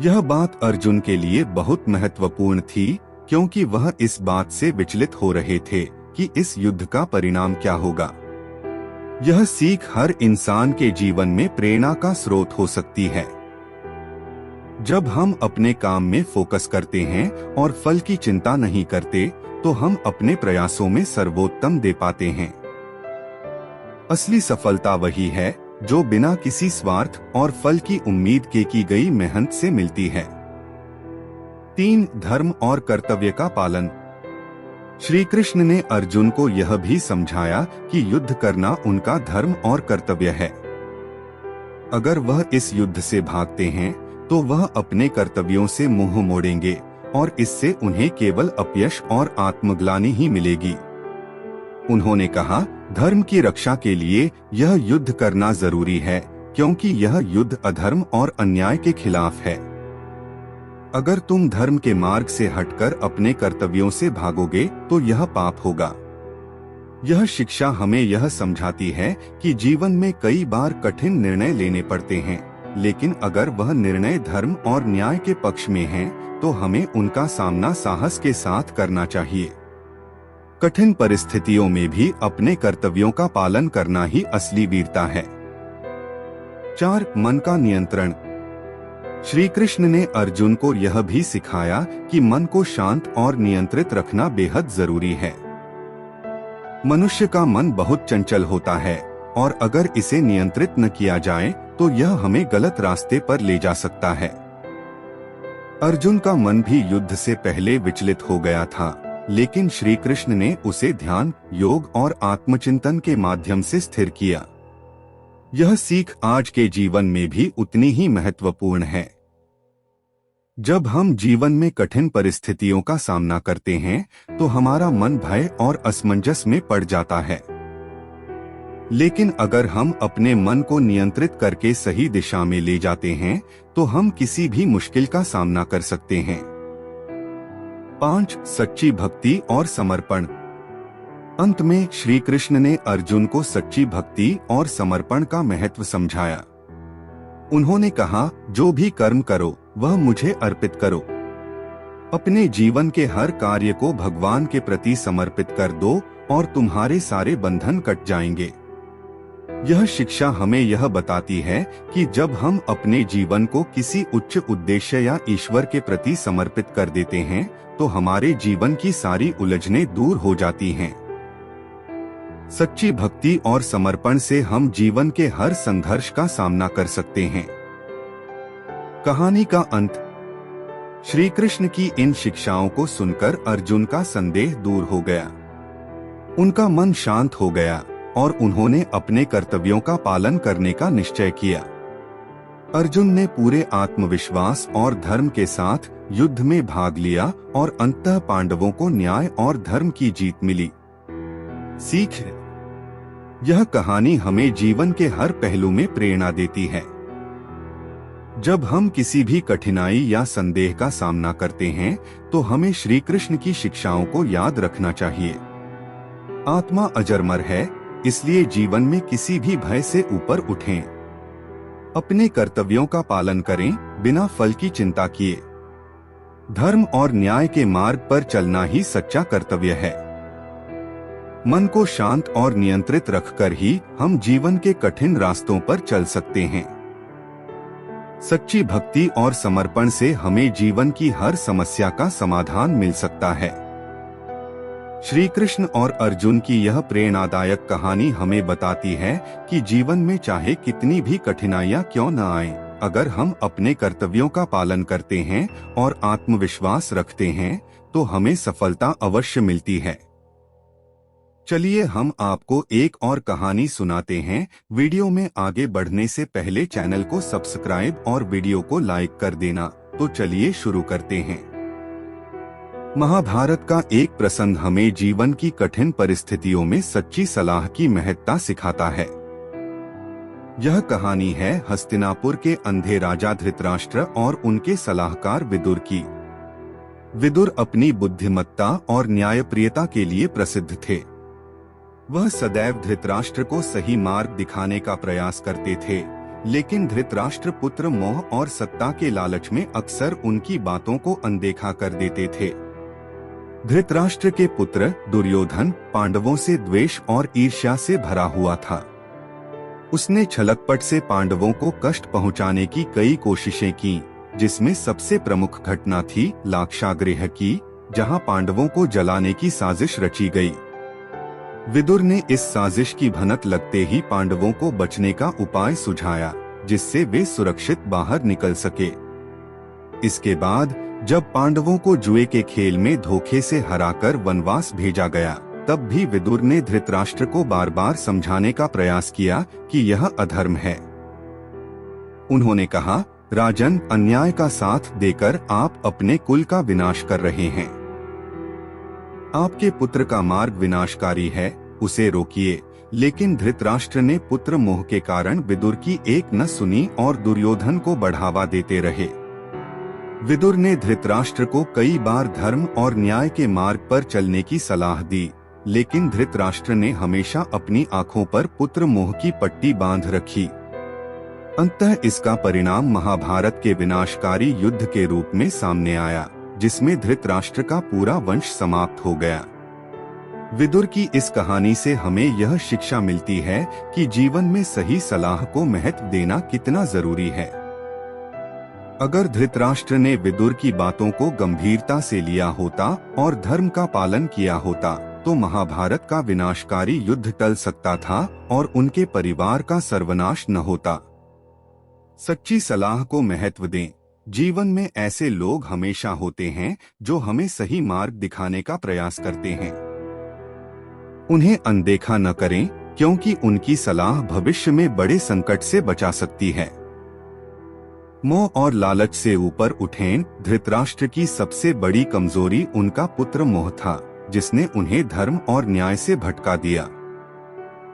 यह बात अर्जुन के लिए बहुत महत्वपूर्ण थी, क्योंकि वह इस बात से विचलित हो रहे थे कि इस युद्ध का परिणाम क्या होगा। यह सीख हर इंसान के जीवन में प्रेरणा का स्रोत हो सकती है। जब हम अपने काम में फोकस करते हैं और फल की चिंता नहीं करते, तो हम अपने प्रयासों में सर्वोत्तम दे पाते हैं। असली सफलता वही है जो बिना किसी स्वार्थ और फल की उम्मीद के की गई मेहनत से मिलती है। 3, धर्म और कर्तव्य का पालन। श्री कृष्ण ने अर्जुन को यह भी समझाया कि युद्ध करना उनका धर्म और कर्तव्य है। अगर वह इस युद्ध से भागते हैं तो वह अपने कर्तव्यों से मुंह मोड़ेंगे और इससे उन्हें केवल अपयश और आत्मग्लानि ही मिलेगी। उन्होंने कहा, धर्म की रक्षा के लिए यह युद्ध करना जरूरी है, क्योंकि यह युद्ध अधर्म और अन्याय के खिलाफ है। अगर तुम धर्म के मार्ग से हटकर अपने कर्तव्यों से भागोगे तो यह पाप होगा। यह शिक्षा हमें यह समझाती है कि जीवन में कई बार कठिन निर्णय लेने पड़ते हैं, लेकिन अगर वह निर्णय धर्म और न्याय के पक्ष में हैं, तो हमें उनका सामना साहस के साथ करना चाहिए। कठिन परिस्थितियों में भी अपने कर्तव्यों का पालन करना ही असली वीरता है। 4, मन का नियंत्रण। श्री कृष्ण ने अर्जुन को यह भी सिखाया कि मन को शांत और नियंत्रित रखना बेहद जरूरी है। मनुष्य का मन बहुत चंचल होता है और अगर इसे नियंत्रित न किया जाए तो यह हमें गलत रास्ते पर ले जा सकता है। अर्जुन का मन भी युद्ध से पहले विचलित हो गया था लेकिन श्री कृष्ण ने उसे ध्यान, योग और आत्मचिंतन के माध्यम से स्थिर किया। यह सीख आज के जीवन में भी उतनी ही महत्वपूर्ण है। जब हम जीवन में कठिन परिस्थितियों का सामना करते हैं तो हमारा मन भय और असमंजस में पड़ जाता है। लेकिन अगर हम अपने मन को नियंत्रित करके सही दिशा में ले जाते हैं तो हम किसी भी मुश्किल का सामना कर सकते हैं। 5. सच्ची भक्ति और समर्पण। अंत में श्री कृष्ण ने अर्जुन को सच्ची भक्ति और समर्पण का महत्व समझाया। उन्होंने कहा, जो भी कर्म करो वह मुझे अर्पित करो। अपने जीवन के हर कार्य को भगवान के प्रति समर्पित कर दो और तुम्हारे सारे बंधन कट जाएंगे। यह शिक्षा हमें यह बताती है कि जब हम अपने जीवन को किसी उच्च उद्देश्य या ईश्वर के प्रति समर्पित कर देते हैं तो हमारे जीवन की सारी उलझनें दूर हो जाती हैं। सच्ची भक्ति और समर्पण से हम जीवन के हर संघर्ष का सामना कर सकते हैं। कहानी का अंत। श्री कृष्ण की इन शिक्षाओं को सुनकर अर्जुन का संदेह दूर हो गया। उनका मन शांत हो गया और उन्होंने अपने कर्तव्यों का पालन करने का निश्चय किया। अर्जुन ने पूरे आत्मविश्वास और धर्म के साथ युद्ध में भाग लिया और अंततः पांडवों को न्याय और धर्म की जीत मिली। सीख। यह कहानी हमें जीवन के हर पहलू में प्रेरणा देती है। जब हम किसी भी कठिनाई या संदेह का सामना करते हैं तो हमें श्री कृष्ण की शिक्षाओं को याद रखना चाहिए। आत्मा अजरमर है, इसलिए जीवन में किसी भी भय से ऊपर उठें। अपने कर्तव्यों का पालन करें, बिना फल की चिंता किए। धर्म और न्याय के मार्ग पर चलना ही सच्चा कर्तव्य है। मन को शांत और नियंत्रित रखकर ही हम जीवन के कठिन रास्तों पर चल सकते हैं। सच्ची भक्ति और समर्पण से हमें जीवन की हर समस्या का समाधान मिल सकता है। श्री कृष्ण और अर्जुन की यह प्रेरणादायक कहानी हमें बताती है कि जीवन में चाहे कितनी भी कठिनाइयां क्यों न आएं, अगर हम अपने कर्तव्यों का पालन करते हैं और आत्मविश्वास रखते हैं तो हमें सफलता अवश्य मिलती है। चलिए हम आपको एक और कहानी सुनाते हैं। वीडियो में आगे बढ़ने से पहले चैनल को सब्सक्राइब और वीडियो को लाइक कर देना। तो चलिए शुरू करते हैं। महाभारत का एक प्रसंग हमें जीवन की कठिन परिस्थितियों में सच्ची सलाह की महत्ता सिखाता है। यह कहानी है हस्तिनापुर के अंधे राजा धृतराष्ट्र और उनके सलाहकार विदुर की। विदुर अपनी बुद्धिमत्ता और न्यायप्रियता के लिए प्रसिद्ध थे। वह सदैव धृतराष्ट्र को सही मार्ग दिखाने का प्रयास करते थे, लेकिन धृतराष्ट्र पुत्र मोह और सत्ता के लालच में अक्सर उनकी बातों को अनदेखा कर देते थे। धृतराष्ट्र के पुत्र दुर्योधन पांडवों से द्वेष और ईर्ष्या से भरा हुआ था। उसने छलकपट से पांडवों को कष्ट पहुंचाने की कई कोशिशें की, जिसमें सबसे प्रमुख घटना थी लाक्षागृह की, जहां पांडवों को जलाने की साजिश रची गई। विदुर ने इस साजिश की भनक लगते ही पांडवों को बचने का उपाय सुझाया, जिससे वे सुरक्षित बाहर निकल सके। इसके बाद जब पांडवों को जुए के खेल में धोखे से हराकर वनवास भेजा गया, तब भी विदुर ने धृतराष्ट्र को बार बार समझाने का प्रयास किया कि यह अधर्म है। उन्होंने कहा, राजन, अन्याय का साथ देकर आप अपने कुल का विनाश कर रहे हैं। आपके पुत्र का मार्ग विनाशकारी है, उसे रोकिए। लेकिन धृतराष्ट्र ने पुत्र मोह के कारण विदुर की एक न सुनी और दुर्योधन को बढ़ावा देते रहे। विदुर ने धृतराष्ट्र को कई बार धर्म और न्याय के मार्ग पर चलने की सलाह दी, लेकिन धृतराष्ट्र ने हमेशा अपनी आंखों पर पुत्र मोह की पट्टी बांध रखी। अंततः इसका परिणाम महाभारत के विनाशकारी युद्ध के रूप में सामने आया, जिसमें धृतराष्ट्र का पूरा वंश समाप्त हो गया। विदुर की इस कहानी से हमें यह शिक्षा मिलती है कि जीवन में सही सलाह को महत्व देना कितना जरूरी है। अगर धृतराष्ट्र ने विदुर की बातों को गंभीरता से लिया होता और धर्म का पालन किया होता तो महाभारत का विनाशकारी युद्ध टल सकता था और उनके परिवार का सर्वनाश न होता। सच्ची सलाह को महत्व दें, जीवन में ऐसे लोग हमेशा होते हैं जो हमें सही मार्ग दिखाने का प्रयास करते हैं। उन्हें अनदेखा न करें, क्योंकि उनकी सलाह भविष्य में बड़े संकट से बचा सकती है। मोह और लालच से ऊपर उठें। धृतराष्ट्र की सबसे बड़ी कमजोरी उनका पुत्र मोह था, जिसने उन्हें धर्म और न्याय से भटका दिया।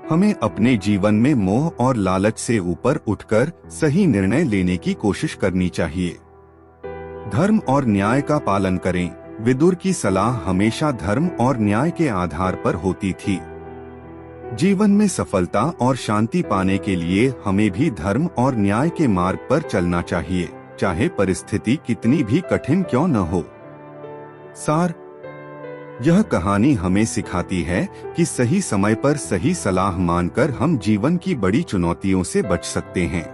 हमें अपने जीवन में मोह और लालच से ऊपर उठकर सही निर्णय लेने की कोशिश करनी चाहिए। धर्म और न्याय का पालन करें। विदुर की सलाह हमेशा धर्म और न्याय के आधार पर होती थी। जीवन में सफलता और शांति पाने के लिए हमें भी धर्म और न्याय के मार्ग पर चलना चाहिए, चाहे परिस्थिति कितनी भी कठिन क्यों न हो। सार: यह कहानी हमें सिखाती है कि सही समय पर सही सलाह मानकर हम जीवन की बड़ी चुनौतियों से बच सकते हैं।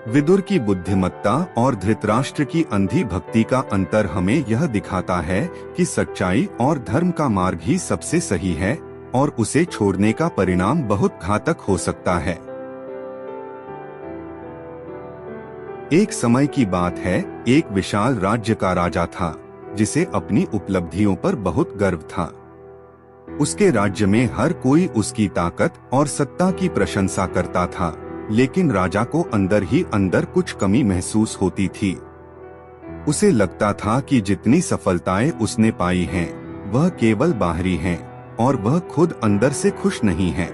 विदुर की बुद्धिमत्ता और धृतराष्ट्र की अंधी भक्ति का अंतर हमें यह दिखाता है कि सच्चाई और धर्म का मार्ग ही सबसे सही है और उसे छोड़ने का परिणाम बहुत घातक हो सकता है। एक समय की बात है, एक विशाल राज्य का राजा था जिसे अपनी उपलब्धियों पर बहुत गर्व था। उसके राज्य में हर कोई उसकी ताकत और सत्ता की प्रशंसा करता था, लेकिन राजा को अंदर ही अंदर कुछ कमी महसूस होती थी। उसे लगता था कि जितनी सफलताएं उसने पाई हैं, वह केवल बाहरी हैं और वह खुद अंदर से खुश नहीं है।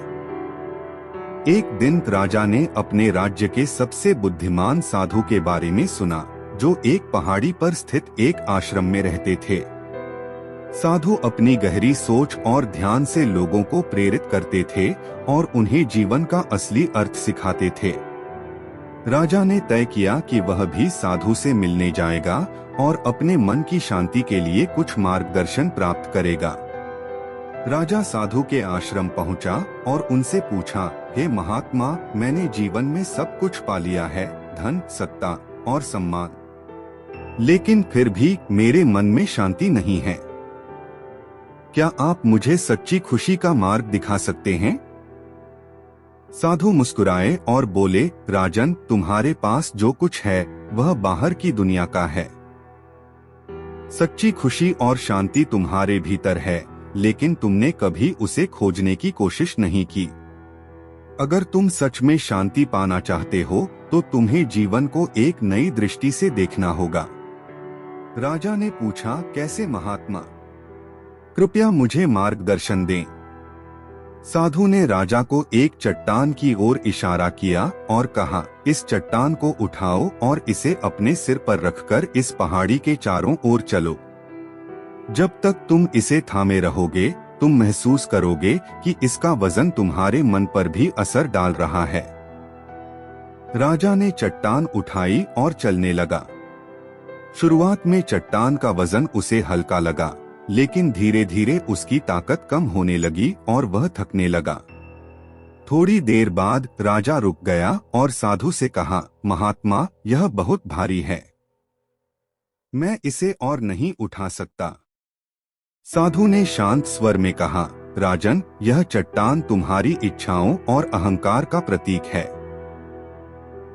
एक दिन राजा ने अपने राज्य के सबसे बुद्धिमान साधु के बारे में सुना, जो एक पहाड़ी पर स्थित एक आश्रम में रहते थे। साधु अपनी गहरी सोच और ध्यान से लोगों को प्रेरित करते थे और उन्हें जीवन का असली अर्थ सिखाते थे। राजा ने तय किया कि वह भी साधु से मिलने जाएगा और अपने मन की शांति के लिए कुछ मार्गदर्शन प्राप्त करेगा। राजा साधु के आश्रम पहुंचा और उनसे पूछा, हे महात्मा, मैंने जीवन में सब कुछ पा लिया है, धन, सत्ता और सम्मान, लेकिन फिर भी मेरे मन में शांति नहीं है। क्या आप मुझे सच्ची खुशी का मार्ग दिखा सकते हैं? साधु मुस्कुराए और बोले, राजन, तुम्हारे पास जो कुछ है वह बाहर की दुनिया का है। सच्ची खुशी और शांति तुम्हारे भीतर है, लेकिन तुमने कभी उसे खोजने की कोशिश नहीं की। अगर तुम सच में शांति पाना चाहते हो तो तुम्हें जीवन को एक नई दृष्टि से देखना होगा। राजा ने पूछा, कैसे महात्मा? कृपया मुझे मार्गदर्शन दें। साधु ने राजा को एक चट्टान की ओर इशारा किया और कहा, इस चट्टान को उठाओ और इसे अपने सिर पर रखकर इस पहाड़ी के चारों ओर चलो। जब तक तुम इसे थामे रहोगे, तुम महसूस करोगे कि इसका वजन तुम्हारे मन पर भी असर डाल रहा है। राजा ने चट्टान उठाई और चलने लगा। शुरुआत में चट्टान का वजन उसे हल्का लगा, लेकिन धीरे धीरे उसकी ताकत कम होने लगी और वह थकने लगा। थोड़ी देर बाद राजा रुक गया और साधु से कहा, महात्मा, यह बहुत भारी है, मैं इसे और नहीं उठा सकता। साधु ने शांत स्वर में कहा, राजन, यह चट्टान तुम्हारी इच्छाओं और अहंकार का प्रतीक है।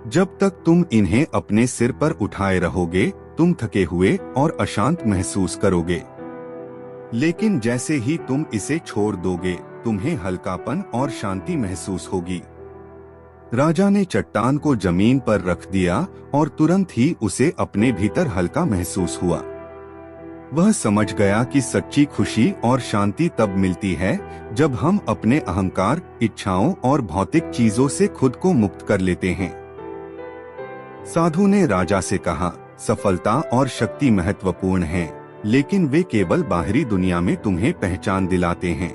जब तक तुम इन्हें अपने सिर पर उठाए रहोगे, तुम थके हुए और अशांत महसूस करोगे। लेकिन जैसे ही तुम इसे छोड़ दोगे, तुम्हें हल्कापन और शांति महसूस होगी। राजा ने चट्टान को जमीन पर रख दिया और तुरंत ही उसे अपने भीतर हल्का महसूस हुआ। वह समझ गया कि सच्ची खुशी और शांति तब मिलती है जब हम अपने अहंकार, इच्छाओं और भौतिक चीजों से खुद को मुक्त कर लेते हैं। साधु ने राजा से कहा, सफलता और शक्ति महत्वपूर्ण हैं, लेकिन वे केवल बाहरी दुनिया में तुम्हें पहचान दिलाते हैं।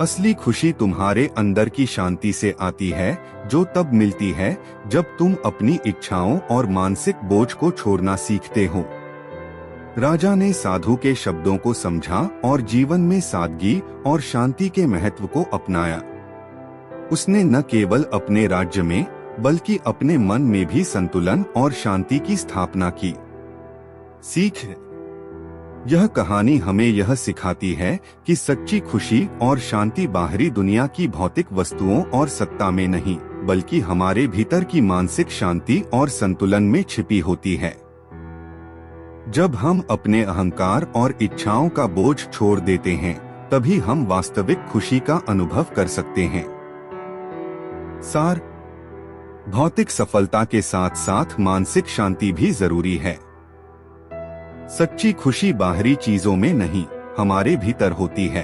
असली खुशी तुम्हारे अंदर की शांति से आती है, जो तब मिलती है जब तुम अपनी इच्छाओं और मानसिक बोझ को छोड़ना सीखते हो। राजा ने साधु के शब्दों को समझा और जीवन में सादगी और शांति के महत्व को अपनाया। उसने न केवल अपने राज्य में बल्कि अपने मन में भी संतुलन और शांति की स्थापना की। सीख: यह कहानी हमें यह सिखाती है कि सच्ची खुशी और शांति बाहरी दुनिया की भौतिक वस्तुओं और सत्ता में नहीं, बल्कि हमारे भीतर की मानसिक शांति और संतुलन में छिपी होती है। जब हम अपने अहंकार और इच्छाओं का बोझ छोड़ देते हैं, तभी हम वास्तविक खुशी का अनुभव कर सकते हैं। सार: भौतिक सफलता के साथ साथ मानसिक शांति भी जरूरी है। सच्ची खुशी बाहरी चीजों में नहीं, हमारे भीतर होती है।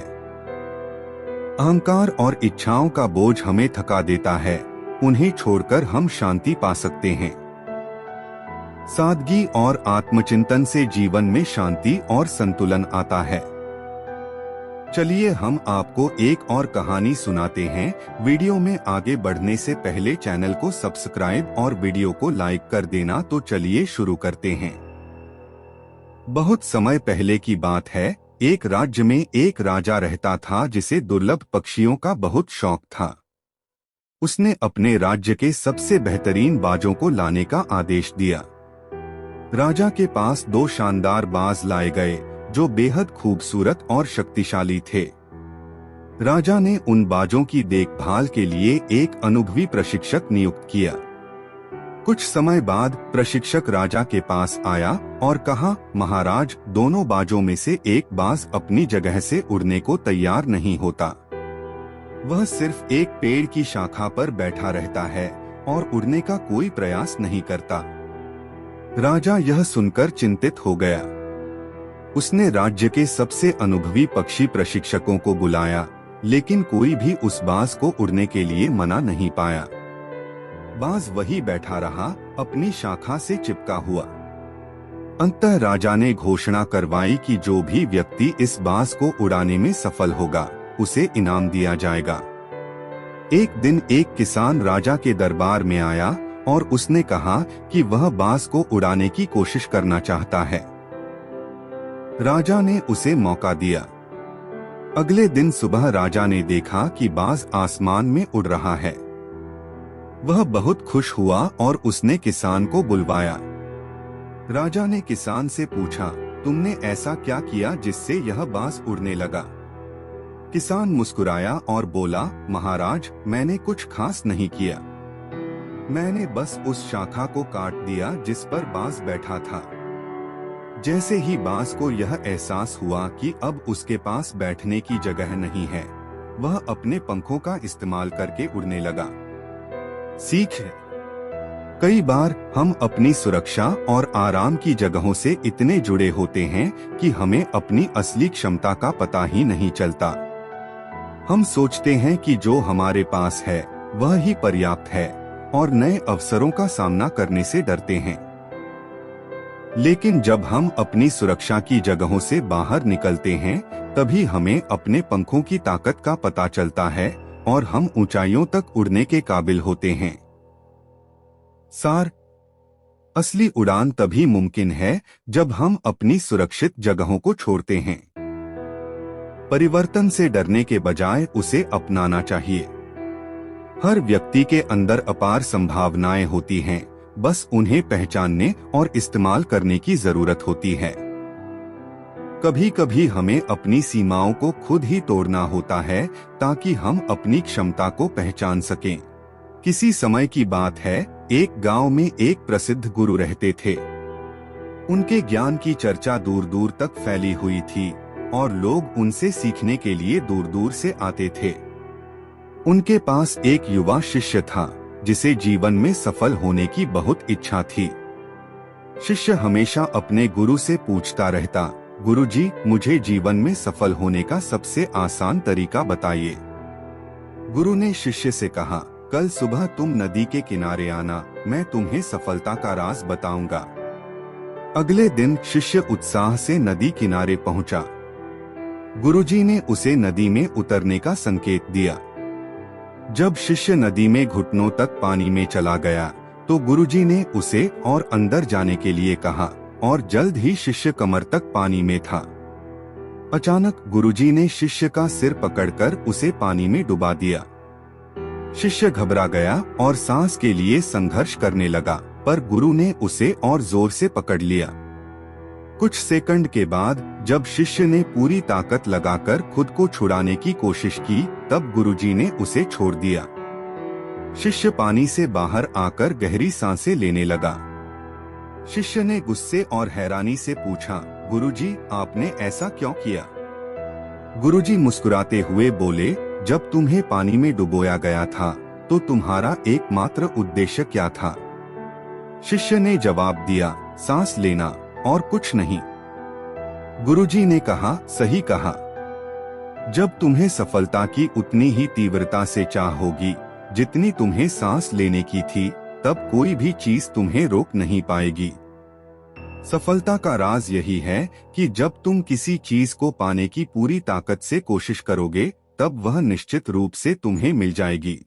अहंकार और इच्छाओं का बोझ हमें थका देता है, उन्हें छोड़कर हम शांति पा सकते हैं। सादगी और आत्मचिंतन से जीवन में शांति और संतुलन आता है। चलिए हम आपको एक और कहानी सुनाते हैं। वीडियो में आगे बढ़ने से पहले चैनल को सब्सक्राइब और वीडियो को लाइक कर देना। तो चलिए शुरू करते हैं। बहुत समय पहले की बात है। एक राज्य में एक राजा रहता था जिसे दुर्लभ पक्षियों का बहुत शौक था। उसने अपने राज्य के सबसे बेहतरीन बाजों को लाने का आदेश दिया। राजा के पास 2 शानदार बाज लाए गए जो बेहद खूबसूरत और शक्तिशाली थे। राजा ने उन बाजों की देखभाल के लिए एक अनुभवी प्रशिक्षक नियुक्त किया। कुछ समय बाद प्रशिक्षक राजा के पास आया और कहा, महाराज, दोनों बाजों में से एक बाज अपनी जगह से उड़ने को तैयार नहीं होता। वह सिर्फ एक पेड़ की शाखा पर बैठा रहता है और उड़ने का कोई प्रयास नहीं करता। राजा यह सुनकर चिंतित हो गया। उसने राज्य के सबसे अनुभवी पक्षी प्रशिक्षकों को बुलाया, लेकिन कोई भी उस बाज को उड़ने के लिए मना नहीं पाया। बाज वही बैठा रहा, अपनी शाखा से चिपका हुआ। अंततः राजा ने घोषणा करवाई कि जो भी व्यक्ति इस बाज को उड़ाने में सफल होगा, उसे इनाम दिया जाएगा। एक दिन एक किसान राजा के दरबार में आया और उसने कहा कि वह बाज को उड़ाने की कोशिश करना चाहता है। राजा ने उसे मौका दिया। अगले दिन सुबह राजा ने देखा कि बाज आसमान में उड़ रहा है। वह बहुत खुश हुआ और उसने किसान को बुलवाया। राजा ने किसान से पूछा, तुमने ऐसा क्या किया जिससे यह बाज उड़ने लगा? किसान मुस्कुराया और बोला, महाराज, मैंने कुछ खास नहीं किया। मैंने बस उस शाखा को काट दिया जिस पर बाज बैठा था। जैसे ही बाज को यह एहसास हुआ कि अब उसके पास बैठने की जगह नहीं है, वह अपने पंखों का इस्तेमाल करके उड़ने लगा। सीख है, कई बार हम अपनी सुरक्षा और आराम की जगहों से इतने जुड़े होते हैं कि हमें अपनी असली क्षमता का पता ही नहीं चलता। हम सोचते हैं कि जो हमारे पास है वह ही पर्याप्त है और नए अवसरों का सामना करने से डरते हैं। लेकिन जब हम अपनी सुरक्षा की जगहों से बाहर निकलते हैं, तभी हमें अपने पंखों की ताकत का पता चलता है और हम ऊंचाइयों तक उड़ने के काबिल होते हैं। सार: असली उड़ान तभी मुमकिन है जब हम अपनी सुरक्षित जगहों को छोड़ते हैं। परिवर्तन से डरने के बजाय उसे अपनाना चाहिए। हर व्यक्ति के अंदर अपार संभावनाएं होती हैं, बस उन्हें पहचानने और इस्तेमाल करने की जरूरत होती है। कभी कभी हमें अपनी सीमाओं को खुद ही तोड़ना होता है ताकि हम अपनी क्षमता को पहचान सकें। किसी समय की बात है, एक गांव में एक प्रसिद्ध गुरु रहते थे। उनके ज्ञान की चर्चा दूर दूर तक फैली हुई थी और लोग उनसे सीखने के लिए दूर दूर से आते थे। उनके पास एक युवा शिष्य था जिसे जीवन में सफल होने की बहुत इच्छा थी। शिष्य हमेशा अपने गुरु से पूछता रहता, गुरुजी, मुझे जीवन में सफल होने का सबसे आसान तरीका बताइए। गुरु ने शिष्य से कहा, कल सुबह तुम नदी के किनारे आना, मैं तुम्हें सफलता का राज बताऊंगा। अगले दिन शिष्य उत्साह से नदी किनारे पहुंचा। गुरुजी ने उसे नदी में उतरने का संकेत दिया। जब शिष्य नदी में घुटनों तक पानी में चला गया, तो गुरुजी ने उसे और अंदर जाने के लिए कहा और जल्द ही शिष्य कमर तक पानी में था। अचानक गुरुजी ने शिष्य का सिर पकड़कर उसे पानी में डुबा दिया। शिष्य घबरा गया और सांस के लिए संघर्ष करने लगा, पर गुरु ने उसे और जोर से पकड़ लिया। कुछ सेकंड के बाद जब शिष्य ने पूरी ताकत लगाकर खुद को छुड़ाने की कोशिश की, तब गुरुजी ने उसे छोड़ दिया। शिष्य पानी से बाहर आकर गहरी सांसें लेने लगा। शिष्य ने गुस्से और हैरानी से पूछा, गुरुजी, आपने ऐसा क्यों किया? गुरुजी मुस्कुराते हुए बोले, जब तुम्हें पानी में डुबोया गया था तो तुम्हारा एकमात्र उद्देश्य क्या था? शिष्य ने जवाब दिया, सांस लेना और कुछ नहीं। गुरुजी ने कहा, सही कहा। जब तुम्हें सफलता की उतनी ही तीव्रता से चाह होगी जितनी तुम्हें सांस लेने की थी, तब कोई भी चीज तुम्हें रोक नहीं पाएगी। सफलता का राज यही है कि जब तुम किसी चीज को पाने की पूरी ताकत से कोशिश करोगे, तब वह निश्चित रूप से तुम्हें मिल जाएगी।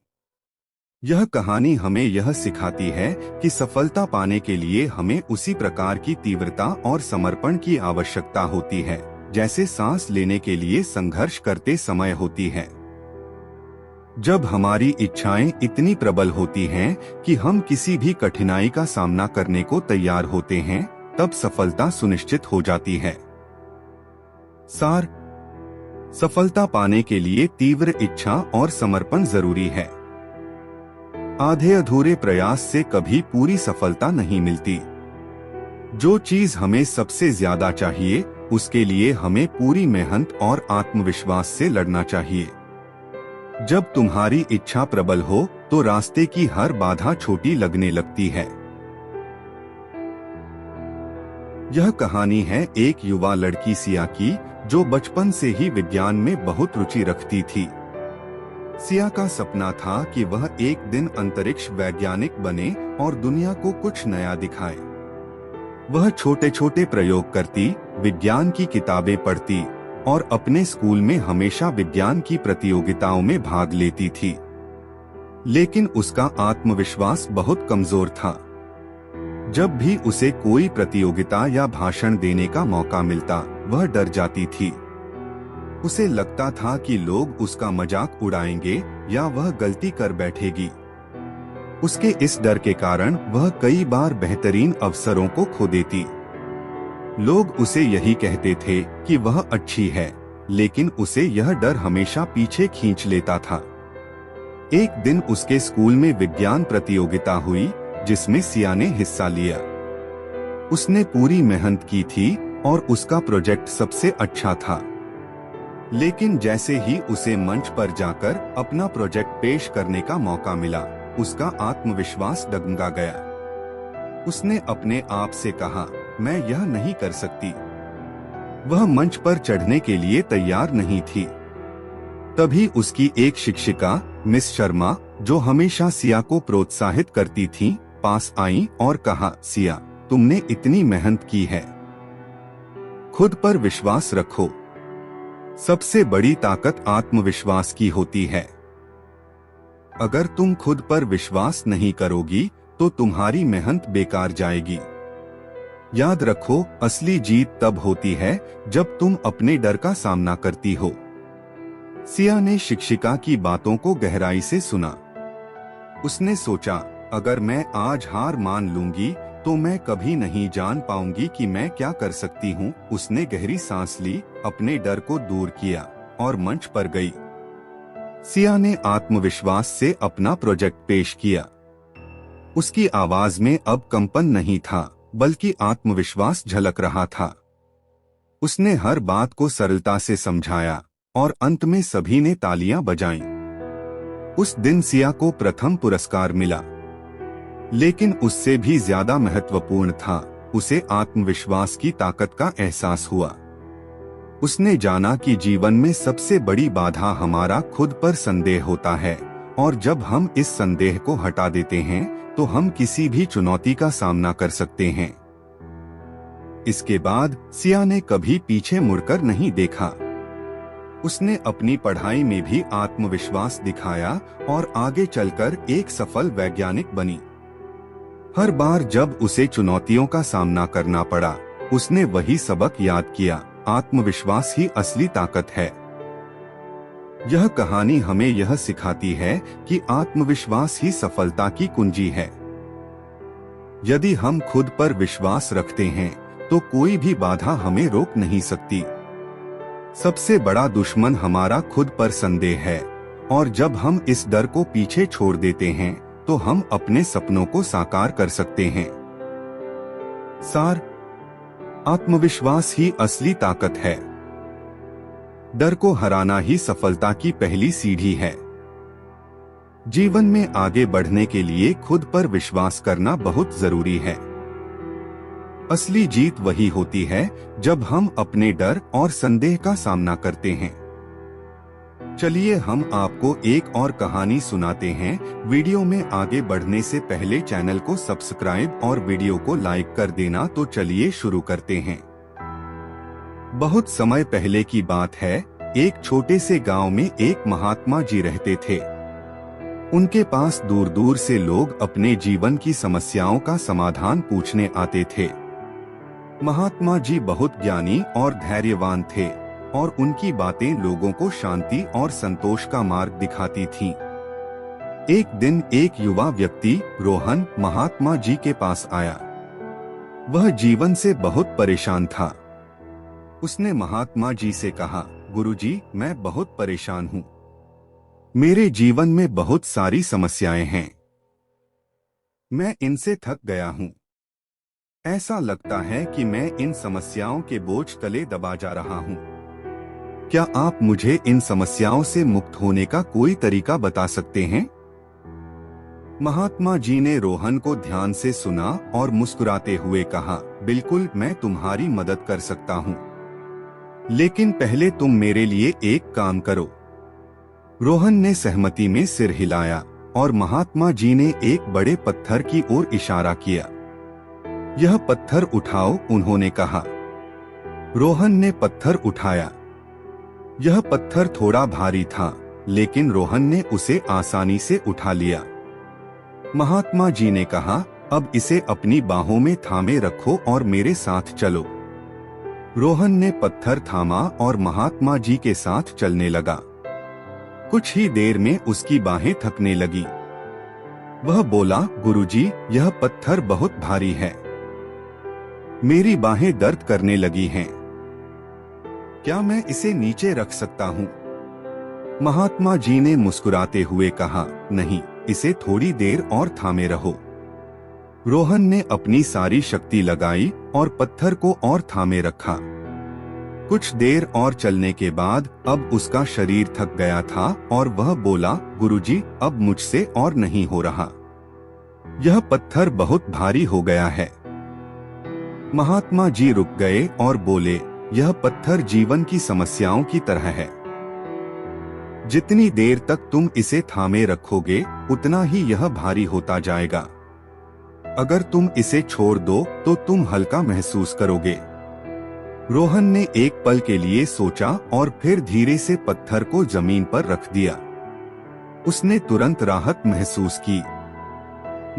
यह कहानी हमें यह सिखाती है कि सफलता पाने के लिए हमें उसी प्रकार की तीव्रता और समर्पण की आवश्यकता होती है जैसे सांस लेने के लिए संघर्ष करते समय होती है। जब हमारी इच्छाएं इतनी प्रबल होती हैं कि हम किसी भी कठिनाई का सामना करने को तैयार होते हैं, तब सफलता सुनिश्चित हो जाती है। सार: सफलता पाने के लिए तीव्र इच्छा और समर्पण जरूरी है। आधे अधूरे प्रयास से कभी पूरी सफलता नहीं मिलती। जो चीज हमें सबसे ज्यादा चाहिए, उसके लिए हमें पूरी मेहनत और आत्मविश्वास से लड़ना चाहिए। जब तुम्हारी इच्छा प्रबल हो तो रास्ते की हर बाधा छोटी लगने लगती है। यह कहानी है एक युवा लड़की सिया की, जो बचपन से ही विज्ञान में बहुत रुचि रखती थी। सिया का सपना था कि वह एक दिन अंतरिक्ष वैज्ञानिक बने और दुनिया को कुछ नया दिखाए। वह छोटे छोटे प्रयोग करती, विज्ञान की किताबें पढ़ती और अपने स्कूल में हमेशा विज्ञान की प्रतियोगिताओं में भाग लेती थी। लेकिन उसका आत्मविश्वास बहुत कमजोर था। जब भी उसे कोई प्रतियोगिता या भाषण देने का मौका मिलता, वह डर जाती थी। उसे लगता था कि लोग उसका मजाक उड़ाएंगे या वह गलती कर बैठेगी। उसके इस डर के कारण वह कई बार बेहतरीन अवसरों को खो देती। लोग उसे यही कहते थे कि वह अच्छी है, लेकिन उसे यह डर हमेशा पीछे खींच लेता था। एक दिन उसके स्कूल में विज्ञान प्रतियोगिता हुई, जिसमें सिया ने हिस्सा लिया। उसने पूरी मेहनत की थी और उसका प्रोजेक्ट सबसे अच्छा था। लेकिन जैसे ही उसे मंच पर जाकर अपना प्रोजेक्ट पेश करने का मौका मिला, उसका आत्मविश्वास डगमगा गया। उसने अपने आप से कहा, मैं यह नहीं कर सकती। वह मंच पर चढ़ने के लिए तैयार नहीं थी। तभी उसकी एक शिक्षिका, मिस शर्मा, जो हमेशा सिया को प्रोत्साहित करती थीं, पास आईं और कहा, सिया, तुमने इतनी मेहनत की है, खुद पर विश्वास रखो। सबसे बड़ी ताकत आत्मविश्वास की होती है। अगर तुम खुद पर विश्वास नहीं करोगी तो तुम्हारी मेहनत बेकार जाएगी। याद रखो, असली जीत तब होती है जब तुम अपने डर का सामना करती हो। सिया ने शिक्षिका की बातों को गहराई से सुना। उसने सोचा, अगर मैं आज हार मान लूंगी तो मैं कभी नहीं जान पाऊंगी कि मैं क्या कर सकती हूँ। उसने गहरी सांस ली, अपने डर को दूर किया और मंच पर गई। सिया ने आत्मविश्वास से अपना प्रोजेक्ट पेश किया। उसकी आवाज में अब कंपन नहीं था, बल्कि आत्मविश्वास झलक रहा था। उसने हर बात को सरलता से समझाया और अंत में सभी ने तालियां बजाईं। उस दिन सिया को प्रथम पुरस्कार मिला, लेकिन उससे भी ज्यादा महत्वपूर्ण था, उसे आत्मविश्वास की ताकत का एहसास हुआ। उसने जाना कि जीवन में सबसे बड़ी बाधा हमारा खुद पर संदेह होता है, और जब हम इस संदेह को हटा देते हैं तो हम किसी भी चुनौती का सामना कर सकते हैं। इसके बाद सिया ने कभी पीछे मुड़कर नहीं देखा। उसने अपनी पढ़ाई में भी आत्मविश्वास दिखाया और आगे चलकर एक सफल वैज्ञानिक बनी। हर बार जब उसे चुनौतियों का सामना करना पड़ा, उसने वही सबक याद किया, आत्मविश्वास ही असली ताकत है। यह कहानी हमें यह सिखाती है कि आत्मविश्वास ही सफलता की कुंजी है। यदि हम खुद पर विश्वास रखते हैं तो कोई भी बाधा हमें रोक नहीं सकती। सबसे बड़ा दुश्मन हमारा खुद पर संदेह है, और जब हम इस डर को पीछे छोड़ देते हैं तो हम अपने सपनों को साकार कर सकते हैं। सार, आत्मविश्वास ही असली ताकत है। डर को हराना ही सफलता की पहली सीढ़ी है। जीवन में आगे बढ़ने के लिए खुद पर विश्वास करना बहुत जरूरी है। असली जीत वही होती है जब हम अपने डर और संदेह का सामना करते हैं। चलिए हम आपको एक और कहानी सुनाते हैं। वीडियो में आगे बढ़ने से पहले चैनल को सब्सक्राइब और वीडियो को लाइक कर देना। तो चलिए शुरू करते हैं। बहुत समय पहले की बात है। एक छोटे से गांव में एक महात्मा जी रहते थे। उनके पास दूर दूर से लोग अपने जीवन की समस्याओं का समाधान पूछने आते थे। महात्मा जी बहुत ज्ञानी और धैर्यवान थे और उनकी बातें लोगों को शांति और संतोष का मार्ग दिखाती थीं। एक दिन एक युवा व्यक्ति रोहन महात्मा जी के पास आया। वह जीवन से बहुत परेशान था। उसने महात्मा जी से कहा, गुरुजी, मैं बहुत परेशान हूँ। मेरे जीवन में बहुत सारी समस्याएं हैं। मैं इनसे थक गया हूँ। ऐसा लगता है कि मैं इन समस्याओं के बोझ तले दबा जा रहा हूँ। क्या आप मुझे इन समस्याओं से मुक्त होने का कोई तरीका बता सकते हैं? महात्मा जी ने रोहन को ध्यान से सुना और मुस्कुराते हुए कहा, बिल्कुल, मैं तुम्हारी मदद कर सकता हूँ। लेकिन पहले तुम मेरे लिए एक काम करो। रोहन ने सहमति में सिर हिलाया और महात्मा जी ने एक बड़े पत्थर की ओर इशारा किया। यह पत्थर उठाओ, उन्होंने कहा। रोहन ने पत्थर उठाया। यह पत्थर थोड़ा भारी था, लेकिन रोहन ने उसे आसानी से उठा लिया। महात्मा जी ने कहा, अब इसे अपनी बाहों में थामे रखो और मेरे साथ चलो। रोहन ने पत्थर थामा और महात्मा जी के साथ चलने लगा। कुछ ही देर में उसकी बाहें थकने लगी। वह बोला, गुरुजी, यह पत्थर बहुत भारी है। मेरी बाहें दर्द करने लगी हैं। क्या मैं इसे नीचे रख सकता हूँ? महात्मा जी ने मुस्कुराते हुए कहा, नहीं, इसे थोड़ी देर और थामे रहो। रोहन ने अपनी सारी शक्ति लगाई और पत्थर को और थामे रखा। कुछ देर और चलने के बाद अब उसका शरीर थक गया था और वह बोला, गुरुजी, अब मुझसे और नहीं हो रहा। यह पत्थर बहुत भारी हो गया है। महात्मा जी रुक गए और बोले, यह पत्थर जीवन की समस्याओं की तरह है। जितनी देर तक तुम इसे थामे रखोगे, उतना ही यह भारी होता जाएगा। अगर तुम इसे छोड़ दो तो तुम हल्का महसूस करोगे। रोहन ने एक पल के लिए सोचा और फिर धीरे से पत्थर को जमीन पर रख दिया। उसने तुरंत राहत महसूस की।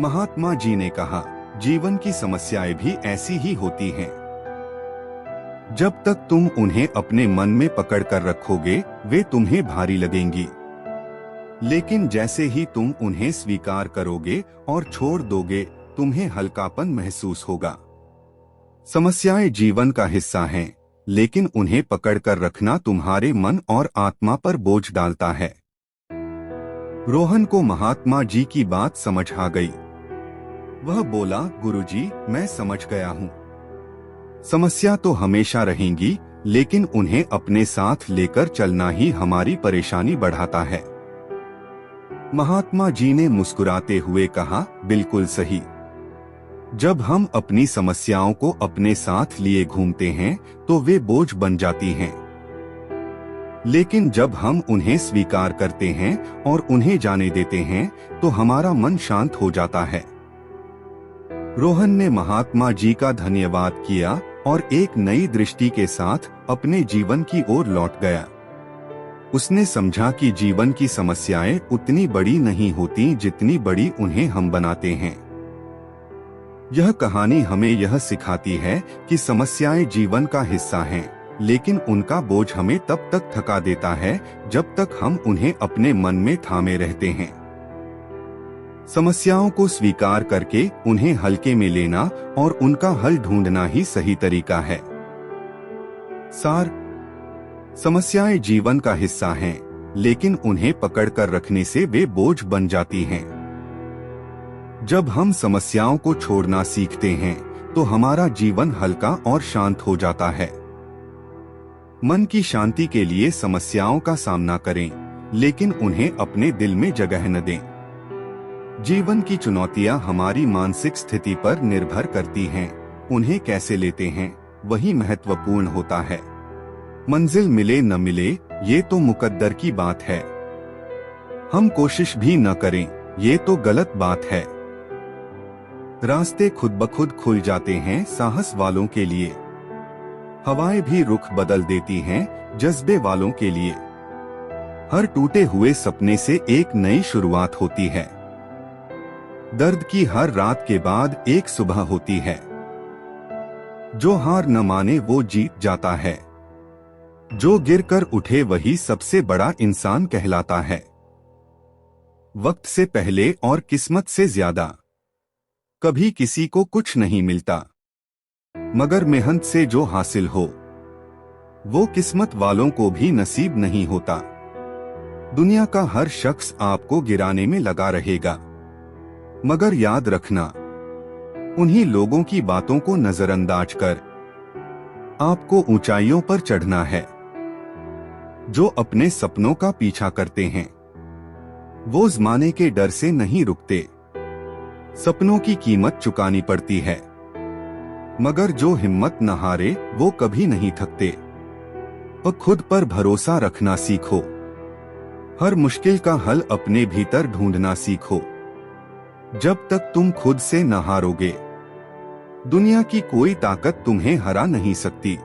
महात्मा जी ने कहा, जीवन की समस्याएं भी ऐसी ही होती हैं। जब तक तुम उन्हें अपने मन में पकड़ कर रखोगे, वे तुम्हें भारी लगेंगी। लेकिन जैसे ही तुम उन्हें स्वीकार करोगे और छोड़ दोगे, तुम्हें हल्कापन महसूस होगा। समस्याएं जीवन का हिस्सा हैं, लेकिन उन्हें पकड़ कर रखना तुम्हारे मन और आत्मा पर बोझ डालता है। रोहन को महात्मा जी की बात समझ आ गई। वह बोला, गुरुजी, मैं समझ गया हूँ। समस्या तो हमेशा रहेंगी, लेकिन उन्हें अपने साथ लेकर चलना ही हमारी परेशानी बढ़ाता है। महात्मा जी ने मुस्कुराते हुए कहा, बिल्कुल सही। जब हम अपनी समस्याओं को अपने साथ लिए घूमते हैं तो वे बोझ बन जाती हैं। लेकिन जब हम उन्हें स्वीकार करते हैं और उन्हें जाने देते हैं तो हमारा मन शांत हो जाता है। रोहन ने महात्मा जी का धन्यवाद किया और एक नई दृष्टि के साथ अपने जीवन की ओर लौट गया। उसने समझा कि जीवन की समस्याएं उतनी बड़ी नहीं होती जितनी बड़ी उन्हें हम बनाते हैं। यह कहानी हमें यह सिखाती है कि समस्याएं जीवन का हिस्सा हैं, लेकिन उनका बोझ हमें तब तक थका देता है जब तक हम उन्हें अपने मन में थामे रहते हैं। समस्याओं को स्वीकार करके उन्हें हल्के में लेना और उनका हल ढूंढना ही सही तरीका है। सार, समस्याएं जीवन का हिस्सा हैं, लेकिन उन्हें पकड़कर रखने से वे बोझ बन जाती हैं। जब हम समस्याओं को छोड़ना सीखते हैं तो हमारा जीवन हल्का और शांत हो जाता है। मन की शांति के लिए समस्याओं का सामना करें, लेकिन उन्हें अपने दिल में जगह न दें। जीवन की चुनौतियां हमारी मानसिक स्थिति पर निर्भर करती हैं। उन्हें कैसे लेते हैं वही महत्वपूर्ण होता है। मंजिल मिले न मिले ये तो मुकद्दर की बात है। हम कोशिश भी न करें ये तो गलत बात है। रास्ते खुद ब खुद खुल जाते हैं साहस वालों के लिए। हवाएं भी रुख बदल देती हैं जज्बे वालों के लिए। हर टूटे हुए सपने से एक नई शुरुआत होती है। दर्द की हर रात के बाद एक सुबह होती है। जो हार न माने वो जीत जाता है। जो गिरकर उठे वही सबसे बड़ा इंसान कहलाता है। वक्त से पहले और किस्मत से ज्यादा कभी किसी को कुछ नहीं मिलता, मगर मेहनत से जो हासिल हो वो किस्मत वालों को भी नसीब नहीं होता। दुनिया का हर शख्स आपको गिराने में लगा रहेगा, मगर याद रखना उन्हीं लोगों की बातों को नजरअंदाज कर आपको ऊंचाइयों पर चढ़ना है। जो अपने सपनों का पीछा करते हैं वो ज़माने के डर से नहीं रुकते। सपनों की कीमत चुकानी पड़ती है, मगर जो हिम्मत न हारे वो कभी नहीं थकते। और खुद पर भरोसा रखना सीखो। हर मुश्किल का हल अपने भीतर ढूंढना सीखो। जब तक तुम खुद से न हारोगे दुनिया की कोई ताकत तुम्हें हरा नहीं सकती।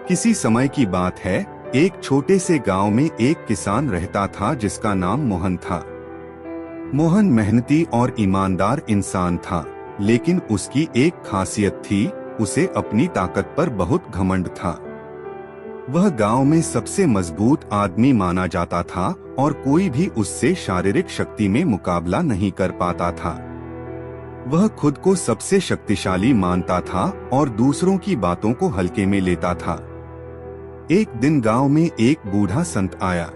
किसी समय की बात है, एक छोटे से गांव में एक किसान रहता था जिसका नाम मोहन था। मोहन मेहनती और ईमानदार इंसान था, लेकिन उसकी एक खासियत थी, उसे अपनी ताकत पर बहुत घमंड था। वह गांव में सबसे मजबूत आदमी माना जाता था और कोई भी उससे शारीरिक शक्ति में मुकाबला नहीं कर पाता था। वह खुद को सबसे शक्तिशाली मानता था और दूसरों की बातों को हल्के में लेता था। एक दिन गांव में एक बूढ़ा संत आया।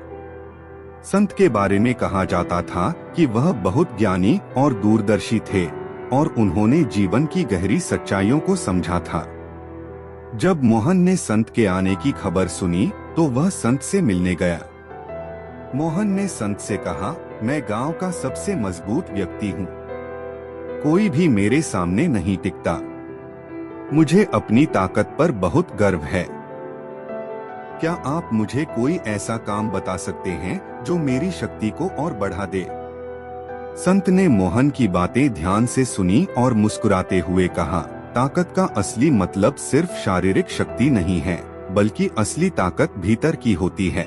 संत के बारे में कहा जाता था कि वह बहुत ज्ञानी और दूरदर्शी थे और उन्होंने जीवन की गहरी सच्चाइयों को समझा था। जब मोहन ने संत के आने की खबर सुनी तो वह संत से मिलने गया। मोहन ने संत से कहा, मैं गांव का सबसे मजबूत व्यक्ति हूँ, कोई भी मेरे सामने नहीं टिकता। मुझे अपनी ताकत पर बहुत गर्व है। क्या आप मुझे कोई ऐसा काम बता सकते हैं जो मेरी शक्ति को और बढ़ा दे? संत ने मोहन की बातें ध्यान से सुनी और मुस्कुराते हुए कहा, ताकत का असली मतलब सिर्फ शारीरिक शक्ति नहीं है, बल्कि असली ताकत भीतर की होती है।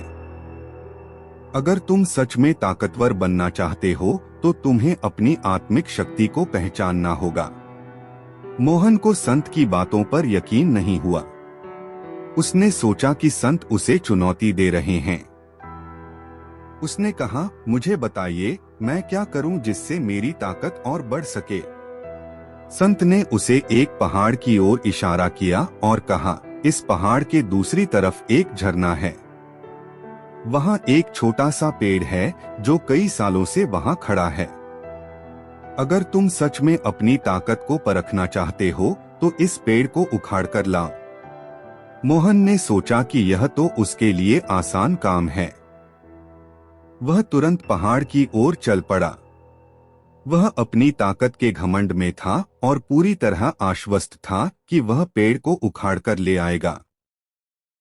अगर तुम सच में ताकतवर बनना चाहते हो तो तुम्हें अपनी आत्मिक शक्ति को पहचानना होगा। मोहन को संत की बातों पर यकीन नहीं हुआ। उसने सोचा कि संत उसे चुनौती दे रहे हैं। उसने कहा, मुझे बताइए मैं क्या करूं जिससे मेरी ताकत और बढ़ सके। संत ने उसे एक पहाड़ की ओर इशारा किया और कहा, इस पहाड़ के दूसरी तरफ एक झरना है। वहां एक छोटा सा पेड़ है जो कई सालों से वहां खड़ा है। अगर तुम सच में अपनी ताकत को परखना चाहते हो तो इस पेड़ को उखाड़ कर लाओ। मोहन ने सोचा कि यह तो उसके लिए आसान काम है। वह तुरंत पहाड़ की ओर चल पड़ा। वह अपनी ताकत के घमंड में था और पूरी तरह आश्वस्त था कि वह पेड़ को उखाड़ कर ले आएगा।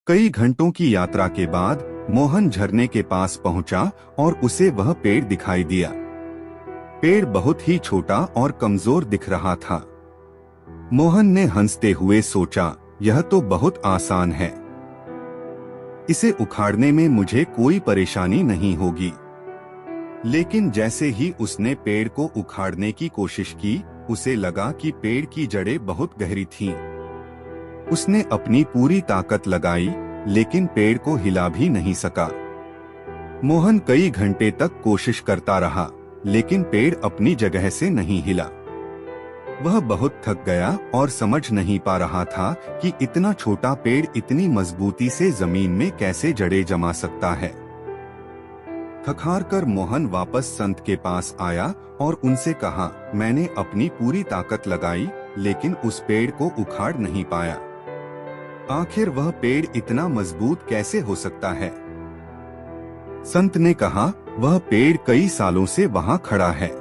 कई घंटों की यात्रा के बाद मोहन झरने के पास पहुंचा और उसे वह पेड़ दिखाई दिया। पेड़ बहुत ही छोटा और कमजोर दिख रहा था। मोहन ने हंसते हुए सोचा, यह तो बहुत आसान है, इसे उखाड़ने में मुझे कोई परेशानी नहीं होगी। लेकिन जैसे ही उसने पेड़ को उखाड़ने की कोशिश की, उसे लगा कि पेड़ की जड़ें बहुत गहरी थीं। उसने अपनी पूरी ताकत लगाई, लेकिन पेड़ को हिला भी नहीं सका। मोहन कई घंटे तक कोशिश करता रहा, लेकिन पेड़ अपनी जगह से नहीं हिला। वह बहुत थक गया और समझ नहीं पा रहा था कि इतना छोटा पेड़ इतनी मजबूती से जमीन में कैसे जड़ें जमा सकता है। थक-हार कर मोहन वापस संत के पास आया और उनसे कहा, मैंने अपनी पूरी ताकत लगाई लेकिन उस पेड़ को उखाड़ नहीं पाया। आखिर वह पेड़ इतना मजबूत कैसे हो सकता है? संत ने कहा, वह पेड़ कई सालों से वहां खड़ा है।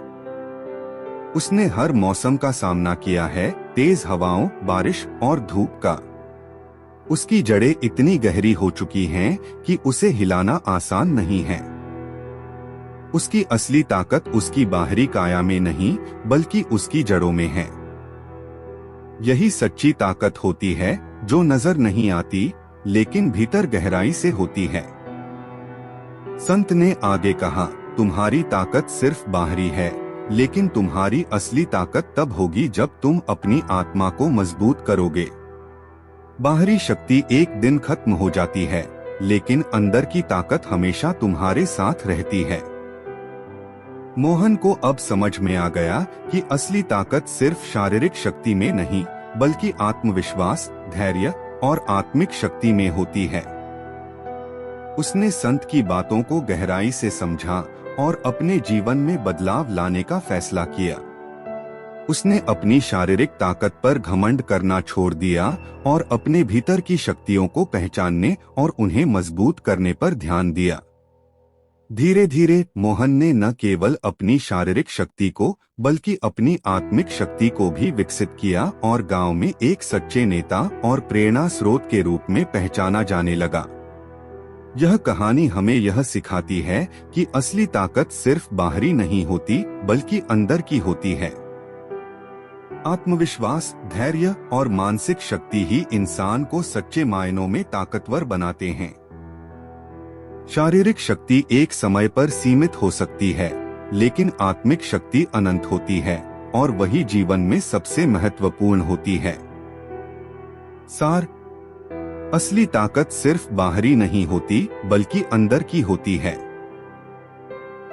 उसने हर मौसम का सामना किया है, तेज हवाओं, बारिश और धूप का। उसकी जड़ें इतनी गहरी हो चुकी हैं कि उसे हिलाना आसान नहीं है। उसकी असली ताकत उसकी बाहरी काया में नहीं बल्कि उसकी जड़ों में है। यही सच्ची ताकत होती है जो नजर नहीं आती लेकिन भीतर गहराई से होती है। संत ने आगे कहा, तुम्हारी ताकत सिर्फ बाहरी है लेकिन तुम्हारी असली ताकत तब होगी जब तुम अपनी आत्मा को मजबूत करोगे। बाहरी शक्ति एक दिन खत्म हो जाती है लेकिन अंदर की ताकत हमेशा तुम्हारे साथ रहती है। मोहन को अब समझ में आ गया कि असली ताकत सिर्फ शारीरिक शक्ति में नहीं बल्कि आत्मविश्वास, धैर्य और आत्मिक शक्ति में होती है। उसने संत की बातों को गहराई से समझा और अपने जीवन में बदलाव लाने का फैसला किया। उसने अपनी शारीरिक ताकत पर घमंड करना छोड़ दिया और अपने भीतर की शक्तियों को पहचानने और उन्हें मजबूत करने पर ध्यान दिया। धीरे धीरे मोहन ने न केवल अपनी शारीरिक शक्ति को बल्कि अपनी आत्मिक शक्ति को भी विकसित किया और गांव में एक सच्चे नेता और प्रेरणा स्रोत के रूप में पहचाना जाने लगा। यह कहानी हमें यह सिखाती है कि असली ताकत सिर्फ बाहरी नहीं होती बल्कि अंदर की होती है। आत्मविश्वास, धैर्य और मानसिक शक्ति ही इंसान को सच्चे मायनों में ताकतवर बनाते हैं। शारीरिक शक्ति एक समय पर सीमित हो सकती है लेकिन आत्मिक शक्ति अनंत होती है और वही जीवन में सबसे महत्वपूर्ण होती है। सार: असली ताकत सिर्फ बाहरी नहीं होती बल्कि अंदर की होती है।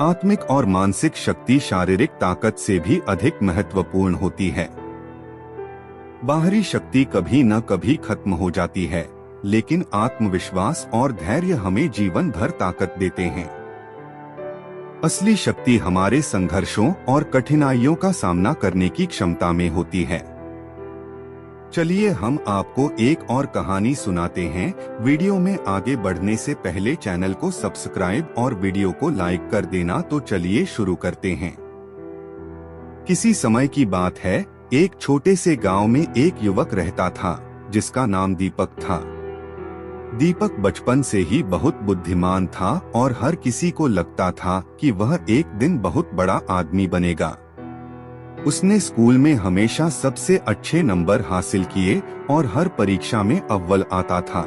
आत्मिक और मानसिक शक्ति शारीरिक ताकत से भी अधिक महत्वपूर्ण होती है। बाहरी शक्ति कभी न कभी खत्म हो जाती है लेकिन आत्मविश्वास और धैर्य हमें जीवन भर ताकत देते हैं। असली शक्ति हमारे संघर्षों और कठिनाइयों का सामना करने की क्षमता में होती है। चलिए हम आपको एक और कहानी सुनाते हैं। वीडियो में आगे बढ़ने से पहले चैनल को सब्सक्राइब और वीडियो को लाइक कर देना। तो चलिए शुरू करते हैं। किसी समय की बात है, एक छोटे से गांव में एक युवक रहता था जिसका नाम दीपक था। दीपक बचपन से ही बहुत बुद्धिमान था और हर किसी को लगता था कि वह एक दिन बहुत बड़ा आदमी बनेगा। उसने स्कूल में हमेशा सबसे अच्छे नंबर हासिल किए और हर परीक्षा में अव्वल आता था।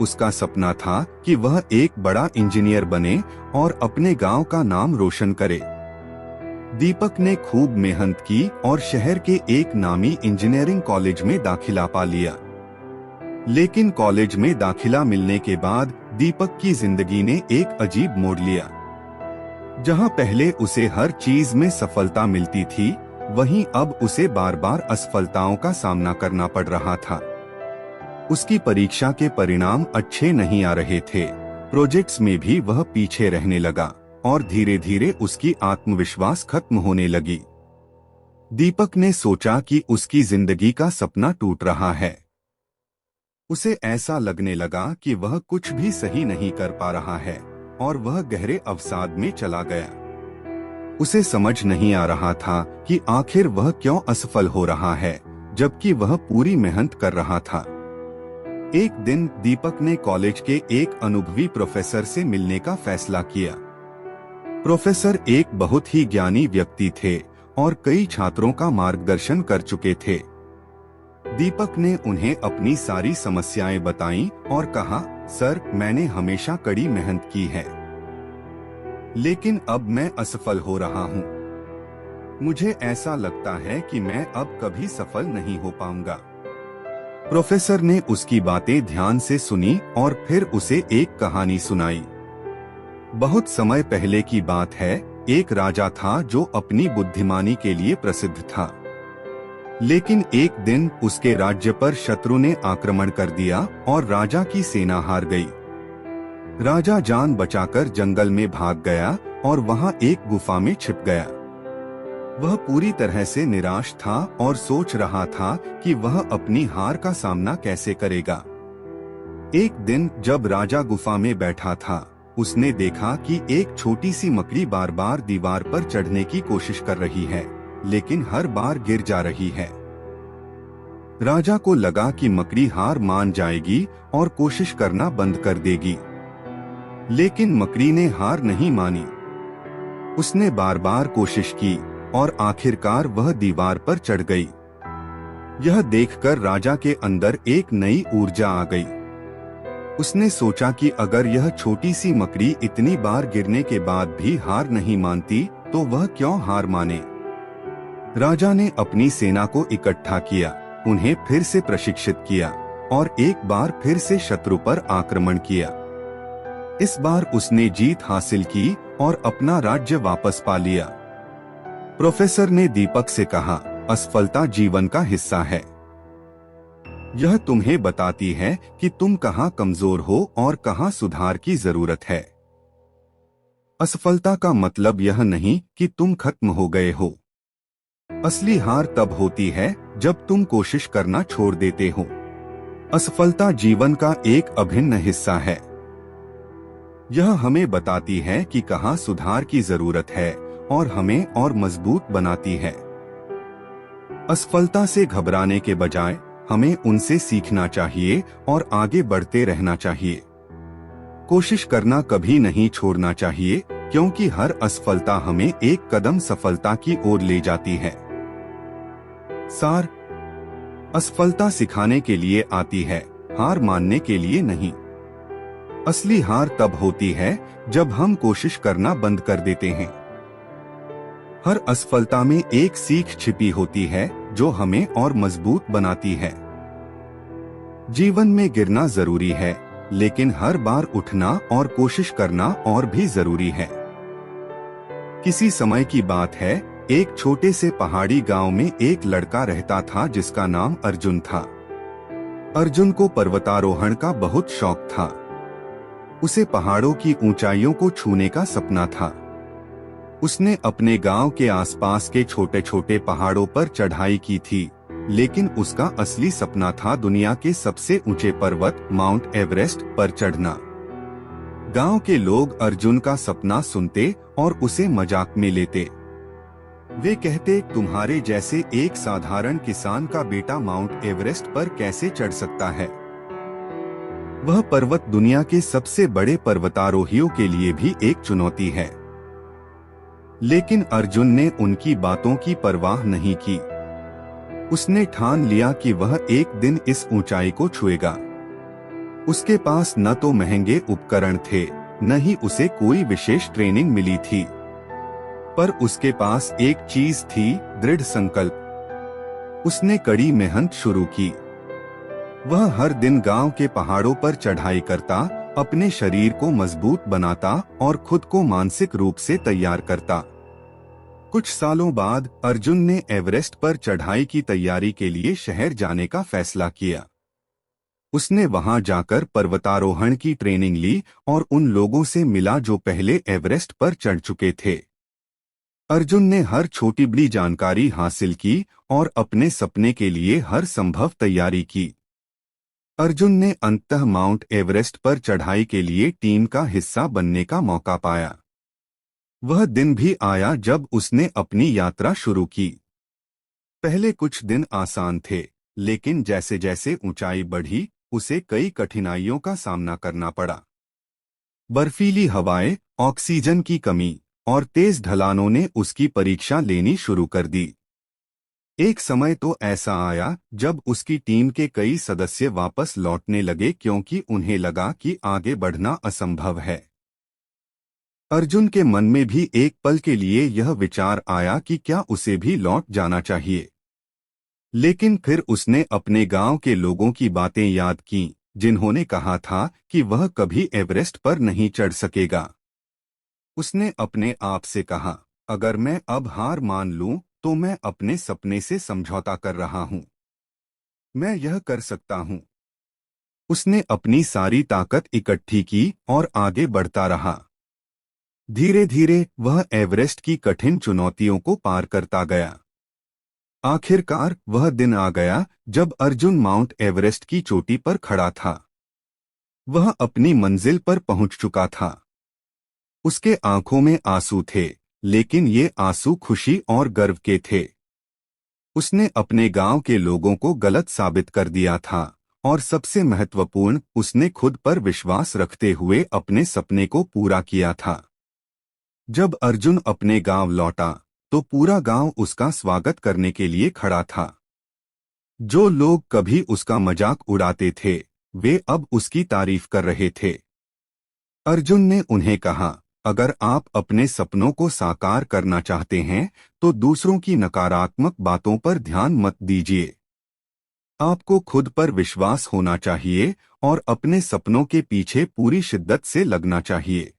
उसका सपना था कि वह एक बड़ा इंजीनियर बने और अपने गांव का नाम रोशन करे। दीपक ने खूब मेहनत की और शहर के एक नामी इंजीनियरिंग कॉलेज में दाखिला पा लिया। लेकिन कॉलेज में दाखिला मिलने के बाद दीपक की जिंदगी ने एक अजीब मोड़ लिया। जहां पहले उसे हर चीज में सफलता मिलती थी, वहीं अब उसे बार बार असफलताओं का सामना करना पड़ रहा था। उसकी परीक्षा के परिणाम अच्छे नहीं आ रहे थे, प्रोजेक्ट्स में भी वह पीछे रहने लगा और धीरे धीरे उसकी आत्मविश्वास खत्म होने लगी। दीपक ने सोचा कि उसकी जिंदगी का सपना टूट रहा है। उसे ऐसा लगने लगा कि वह कुछ भी सही नहीं कर पा रहा है और वह गहरे अवसाद में चला गया। उसे समझ नहीं आ रहा था कि आखिर वह क्यों असफल हो रहा है, जबकि वह पूरी मेहनत कर रहा था। एक दिन दीपक ने कॉलेज के एक अनुभवी प्रोफेसर से मिलने का फैसला किया। प्रोफेसर एक बहुत ही ज्ञानी व्यक्ति थे और कई छात्रों का मार्गदर्शन कर चुके थे। दीपक ने उन्हें अपनी सारी समस्याएं बताईं और कहा, सर, मैंने हमेशा कड़ी मेहनत की है, लेकिन अब मैं असफल हो रहा हूँ। मुझे ऐसा लगता है कि मैं अब कभी सफल नहीं हो पाऊंगा। प्रोफेसर ने उसकी बातें ध्यान से सुनी और फिर उसे एक कहानी सुनाई। बहुत समय पहले की बात है, एक राजा था जो अपनी बुद्धिमानी के लिए प्रसिद्ध था। लेकिन एक दिन उसके राज्य पर शत्रु ने आक्रमण कर दिया और राजा की सेना हार गई। राजा जान बचाकर जंगल में भाग गया और वहां एक गुफा में छिप गया। वह पूरी तरह से निराश था और सोच रहा था कि वह अपनी हार का सामना कैसे करेगा। एक दिन जब राजा गुफा में बैठा था, उसने देखा कि एक छोटी सी मकड़ी बार बार दीवार पर चढ़ने की कोशिश कर रही है, लेकिन हर बार गिर जा रही है। राजा को लगा कि मकड़ी हार मान जाएगी और कोशिश करना बंद कर देगी, लेकिन मकड़ी ने हार नहीं मानी। उसने बार बार कोशिश की और आखिरकार वह दीवार पर चढ़ गई। यह देखकर राजा के अंदर एक नई ऊर्जा आ गई। उसने सोचा कि अगर यह छोटी सी मकड़ी इतनी बार गिरने के बाद भी हार नहीं मानती, तो वह क्यों हार माने। राजा ने अपनी सेना को इकट्ठा किया, उन्हें फिर से प्रशिक्षित किया और एक बार फिर से शत्रु पर आक्रमण किया। इस बार उसने जीत हासिल की और अपना राज्य वापस पा लिया। प्रोफेसर ने दीपक से कहा, असफलता जीवन का हिस्सा है। यह तुम्हें बताती है कि तुम कहाँ कमजोर हो और कहाँ सुधार की जरूरत है। असफलता का मतलब यह नहीं कि तुम खत्म हो गए हो। असली हार तब होती है जब तुम कोशिश करना छोड़ देते हो। असफलता जीवन का एक अभिन्न हिस्सा है। यह हमें बताती है कि कहाँ सुधार की जरूरत है और हमें और मजबूत बनाती है। असफलता से घबराने के बजाय हमें उनसे सीखना चाहिए और आगे बढ़ते रहना चाहिए। कोशिश करना कभी नहीं छोड़ना चाहिए, क्योंकि हर असफलता हमें एक कदम सफलता की ओर ले जाती है। सार: असफलता सिखाने के लिए आती है, हार मानने के लिए नहीं। असली हार तब होती है जब हम कोशिश करना बंद कर देते हैं। हर असफलता में एक सीख छिपी होती है जो हमें और मजबूत बनाती है। जीवन में गिरना जरूरी है, लेकिन हर बार उठना और कोशिश करना और भी जरूरी है। किसी समय की बात है, एक छोटे से पहाड़ी गांव में एक लड़का रहता था जिसका नाम अर्जुन था। अर्जुन को पर्वतारोहण का बहुत शौक था। उसे पहाड़ों की ऊंचाइयों को छूने का सपना था। उसने अपने गांव के आसपास के छोटे छोटे पहाड़ों पर चढ़ाई की थी, लेकिन उसका असली सपना था दुनिया के सबसे ऊंचे पर्वत माउंट एवरेस्ट पर चढ़ना। गांव के लोग अर्जुन का सपना सुनते और उसे मजाक में लेते। वे कहते, तुम्हारे जैसे एक साधारण किसान का बेटा माउंट एवरेस्ट पर कैसे चढ़ सकता है। वह पर्वत दुनिया के सबसे बड़े पर्वतारोहियों के लिए भी एक चुनौती है। लेकिन अर्जुन ने उनकी बातों की परवाह नहीं की। उसने ठान लिया कि वह एक दिन इस ऊंचाई को छुएगा। उसके पास न तो महंगे उपकरण थे, न ही उसे कोई विशेष ट्रेनिंग मिली थी, पर उसके पास एक चीज थी, दृढ़ संकल्प। उसने कड़ी मेहनत शुरू की। वह हर दिन गांव के पहाड़ों पर चढ़ाई करता, अपने शरीर को मजबूत बनाता और खुद को मानसिक रूप से तैयार करता। कुछ सालों बाद अर्जुन ने एवरेस्ट पर चढ़ाई की तैयारी के लिए शहर जाने का फैसला किया। उसने वहां जाकर पर्वतारोहण की ट्रेनिंग ली और उन लोगों से मिला जो पहले एवरेस्ट पर चढ़ चुके थे। अर्जुन ने हर छोटी बड़ी जानकारी हासिल की और अपने सपने के लिए हर संभव तैयारी की। अर्जुन ने अंततः माउंट एवरेस्ट पर चढ़ाई के लिए टीम का हिस्सा बनने का मौका पाया। वह दिन भी आया जब उसने अपनी यात्रा शुरू की। पहले कुछ दिन आसान थे, लेकिन जैसे जैसे ऊंचाई बढ़ी, उसे कई कठिनाइयों का सामना करना पड़ा। बर्फीली हवाएं, ऑक्सीजन की कमी और तेज ढलानों ने उसकी परीक्षा लेनी शुरू कर दी। एक समय तो ऐसा आया जब उसकी टीम के कई सदस्य वापस लौटने लगे, क्योंकि उन्हें लगा कि आगे बढ़ना असंभव है। अर्जुन के मन में भी एक पल के लिए यह विचार आया कि क्या उसे भी लौट जाना चाहिए। लेकिन फिर उसने अपने गांव के लोगों की बातें याद कीं, जिन्होंने कहा था कि वह कभी एवरेस्ट पर नहीं चढ़ सकेगा। उसने अपने आप से कहा, अगर मैं अब हार मान लूं, तो मैं अपने सपने से समझौता कर रहा हूं। मैं यह कर सकता हूं। उसने अपनी सारी ताकत इकट्ठी की और आगे बढ़ता रहा। धीरे धीरे वह एवरेस्ट की कठिन चुनौतियों को पार करता गया। आखिरकार वह दिन आ गया जब अर्जुन माउंट एवरेस्ट की चोटी पर खड़ा था। वह अपनी मंजिल पर पहुंच चुका था। उसके आंखों में आंसू थे, लेकिन ये आंसू खुशी और गर्व के थे। उसने अपने गांव के लोगों को गलत साबित कर दिया था, और सबसे महत्वपूर्ण, उसने खुद पर विश्वास रखते हुए अपने सपने को पूरा किया था। जब अर्जुन अपने गांव लौटा, तो पूरा गांव उसका स्वागत करने के लिए खड़ा था। जो लोग कभी उसका मजाक उड़ाते थे, वे अब उसकी तारीफ कर रहे थे। अर्जुन ने उन्हें कहा, अगर आप अपने सपनों को साकार करना चाहते हैं, तो दूसरों की नकारात्मक बातों पर ध्यान मत दीजिए। आपको खुद पर विश्वास होना चाहिए और अपने सपनों के पीछे पूरी शिद्दत से लगना चाहिए।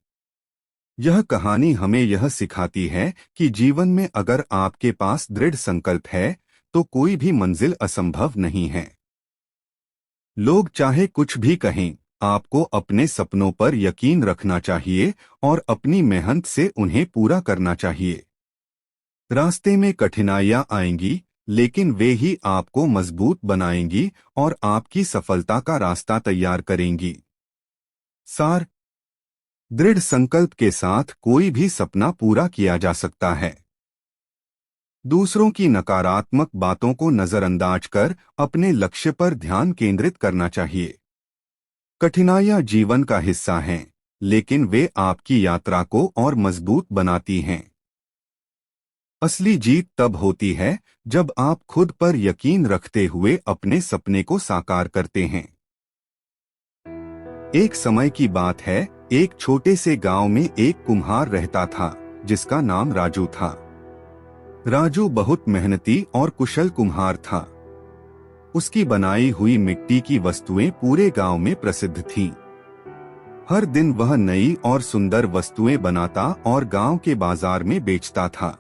यह कहानी हमें यह सिखाती है कि जीवन में अगर आपके पास दृढ़ संकल्प है, तो कोई भी मंजिल असंभव नहीं है। लोग चाहे कुछ भी कहें, आपको अपने सपनों पर यकीन रखना चाहिए और अपनी मेहनत से उन्हें पूरा करना चाहिए। रास्ते में कठिनाइयां आएंगी, लेकिन वे ही आपको मजबूत बनाएंगी और आपकी सफलता का रास्ता तैयार करेंगी। सार: दृढ़ संकल्प के साथ कोई भी सपना पूरा किया जा सकता है। दूसरों की नकारात्मक बातों को नजरअंदाज कर अपने लक्ष्य पर ध्यान केंद्रित करना चाहिए। कठिनाइयां जीवन का हिस्सा हैं, लेकिन वे आपकी यात्रा को और मजबूत बनाती हैं। असली जीत तब होती है जब आप खुद पर यकीन रखते हुए अपने सपने को साकार करते हैं। एक समय की बात है, एक छोटे से गांव में एक कुम्हार रहता था, जिसका नाम राजू था। राजू बहुत मेहनती और कुशल कुम्हार था। उसकी बनाई हुई मिट्टी की वस्तुएं पूरे गांव में प्रसिद्ध थीं। हर दिन वह नई और सुंदर वस्तुएं बनाता और गांव के बाजार में बेचता था।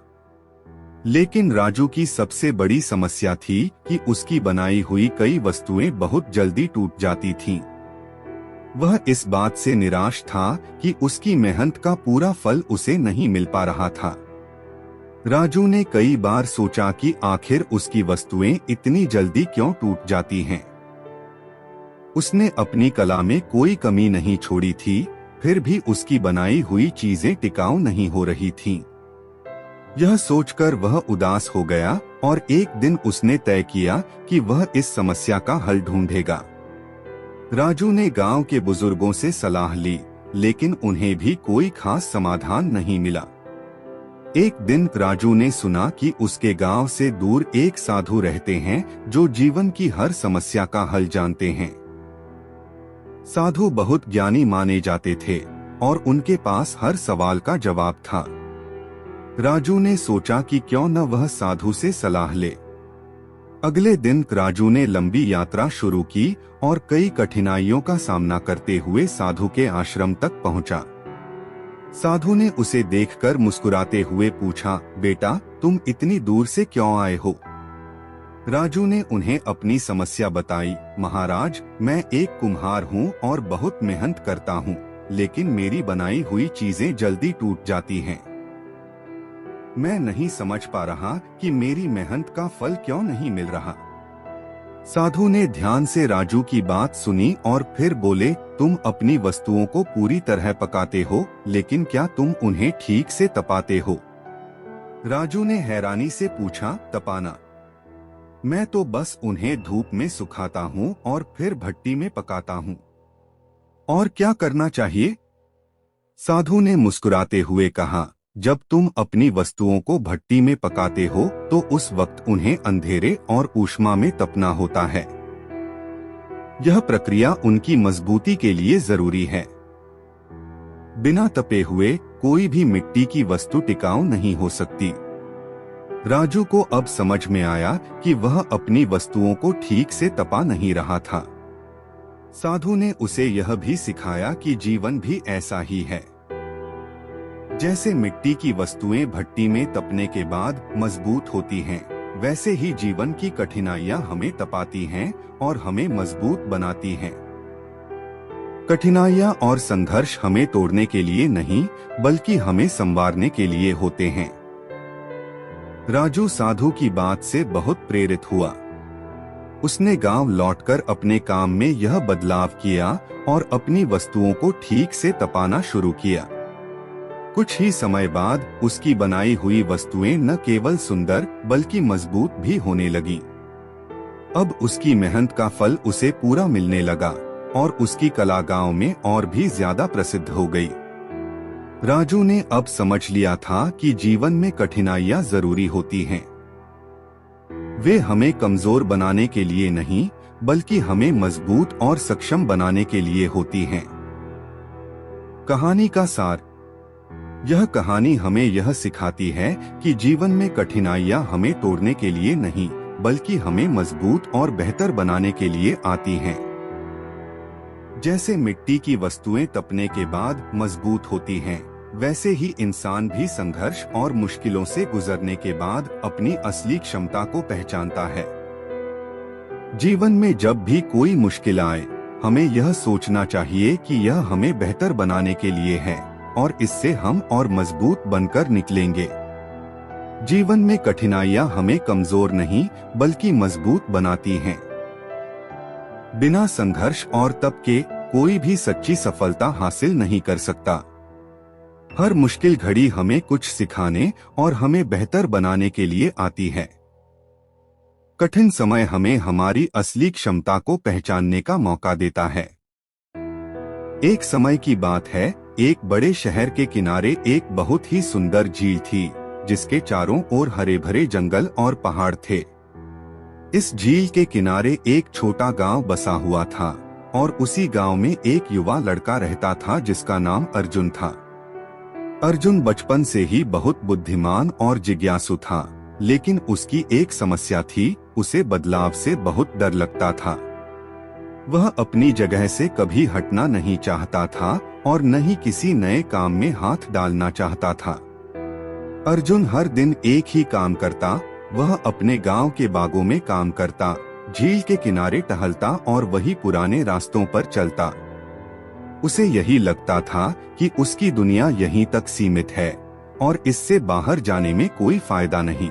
लेकिन राजू की सबसे बड़ी समस्या थी कि उसकी बनाई हुई कई वस्तुएं बहुत जल्दी टूट जाती थीं। वह इस बात से निराश था कि उसकी मेहनत का पूरा फल उसे नहीं मिल पा रहा था। राजू ने कई बार सोचा कि आखिर उसकी वस्तुएं इतनी जल्दी क्यों टूट जाती हैं। उसने अपनी कला में कोई कमी नहीं छोड़ी थी, फिर भी उसकी बनाई हुई चीजें टिकाऊ नहीं हो रही थीं। यह सोचकर वह उदास हो गया और एक दिन उसने तय किया कि वह इस समस्या का हल ढूंढेगा। राजू ने गांव के बुजुर्गों से सलाह ली, लेकिन उन्हें भी कोई खास समाधान नहीं मिला। एक दिन राजू ने सुना कि उसके गांव से दूर एक साधु रहते हैं जो जीवन की हर समस्या का हल जानते हैं। साधु बहुत ज्ञानी माने जाते थे और उनके पास हर सवाल का जवाब था। राजू ने सोचा कि क्यों न वह साधु से सलाह ले। अगले दिन राजू ने लंबी यात्रा शुरू की और कई कठिनाइयों का सामना करते हुए साधु के आश्रम तक पहुंचा। साधु ने उसे देखकर मुस्कुराते हुए पूछा, बेटा, तुम इतनी दूर से क्यों आए हो? राजू ने उन्हें अपनी समस्या बताई। महाराज, मैं एक कुम्हार हूँ और बहुत मेहनत करता हूँ, लेकिन मेरी बनाई हुई चीजें जल्दी टूट जाती हैं। मैं नहीं समझ पा रहा कि मेरी मेहनत का फल क्यों नहीं मिल रहा। साधु ने ध्यान से राजू की बात सुनी और फिर बोले, तुम अपनी वस्तुओं को पूरी तरह पकाते हो, लेकिन क्या तुम उन्हें ठीक से तपाते हो? राजू ने हैरानी से पूछा, तपाना? मैं तो बस उन्हें धूप में सुखाता हूँ और फिर भट्टी में पकाता हूँ। और क्या करना चाहिए? साधु ने मुस्कुराते हुए कहा, जब तुम अपनी वस्तुओं को भट्टी में पकाते हो तो उस वक्त उन्हें अंधेरे और ऊष्मा में तपना होता है। यह प्रक्रिया उनकी मजबूती के लिए जरूरी है। बिना तपे हुए कोई भी मिट्टी की वस्तु टिकाऊ नहीं हो सकती। राजू को अब समझ में आया कि वह अपनी वस्तुओं को ठीक से तपा नहीं रहा था। साधु ने उसे यह भी सिखाया कि जीवन भी ऐसा ही है। जैसे मिट्टी की वस्तुएं भट्टी में तपने के बाद मजबूत होती हैं, वैसे ही जीवन की कठिनाइयां हमें तपाती हैं और हमें मजबूत बनाती हैं। कठिनाइयां और संघर्ष हमें तोड़ने के लिए नहीं, बल्कि हमें संवारने के लिए होते हैं। राजू साधु की बात से बहुत प्रेरित हुआ। उसने गांव लौटकर अपने काम में यह बदलाव किया और अपनी वस्तुओं को ठीक से तपाना शुरू किया। कुछ ही समय बाद उसकी बनाई हुई वस्तुएं न केवल सुंदर बल्कि मजबूत भी होने लगी। अब उसकी मेहनत का फल उसे पूरा मिलने लगा और उसकी कला गांव में और भी ज्यादा प्रसिद्ध हो गई। राजू ने अब समझ लिया था कि जीवन में कठिनाइयां जरूरी होती हैं। वे हमें कमजोर बनाने के लिए नहीं, बल्कि हमें मजबूत और सक्षम बनाने के लिए होती हैं। कहानी का सार। यह कहानी हमें यह सिखाती है कि जीवन में कठिनाइयां हमें तोड़ने के लिए नहीं, बल्कि हमें मजबूत और बेहतर बनाने के लिए आती हैं। जैसे मिट्टी की वस्तुएं तपने के बाद मजबूत होती हैं, वैसे ही इंसान भी संघर्ष और मुश्किलों से गुजरने के बाद अपनी असली क्षमता को पहचानता है। जीवन में जब भी कोई मुश्किल आए, हमें यह सोचना चाहिए कि यह हमें बेहतर बनाने के लिए है और इससे हम और मजबूत बनकर निकलेंगे। जीवन में कठिनाइयां हमें कमजोर नहीं, बल्कि मजबूत बनाती हैं। बिना संघर्ष और तप के कोई भी सच्ची सफलता हासिल नहीं कर सकता। हर मुश्किल घड़ी हमें कुछ सिखाने और हमें बेहतर बनाने के लिए आती है। कठिन समय हमें हमारी असली क्षमता को पहचानने का मौका देता है। एक समय की बात है, एक बड़े शहर के किनारे एक बहुत ही सुंदर झील थी, जिसके चारों ओर हरे भरे जंगल और पहाड़ थे। इस झील के किनारे एक छोटा गांव बसा हुआ था और उसी गांव में एक युवा लड़का रहता था जिसका नाम अर्जुन था। अर्जुन बचपन से ही बहुत बुद्धिमान और जिज्ञासु था, लेकिन उसकी एक समस्या थी, उसे बदलाव से बहुत डर लगता था। वह अपनी जगह से कभी हटना नहीं चाहता था और न ही किसी नए काम में हाथ डालना चाहता था। अर्जुन हर दिन एक ही काम करता, वह अपने गांव के बागों में काम करता, झील के किनारे टहलता और वही पुराने रास्तों पर चलता। उसे यही लगता था कि उसकी दुनिया यहीं तक सीमित है और इससे बाहर जाने में कोई फायदा नहीं।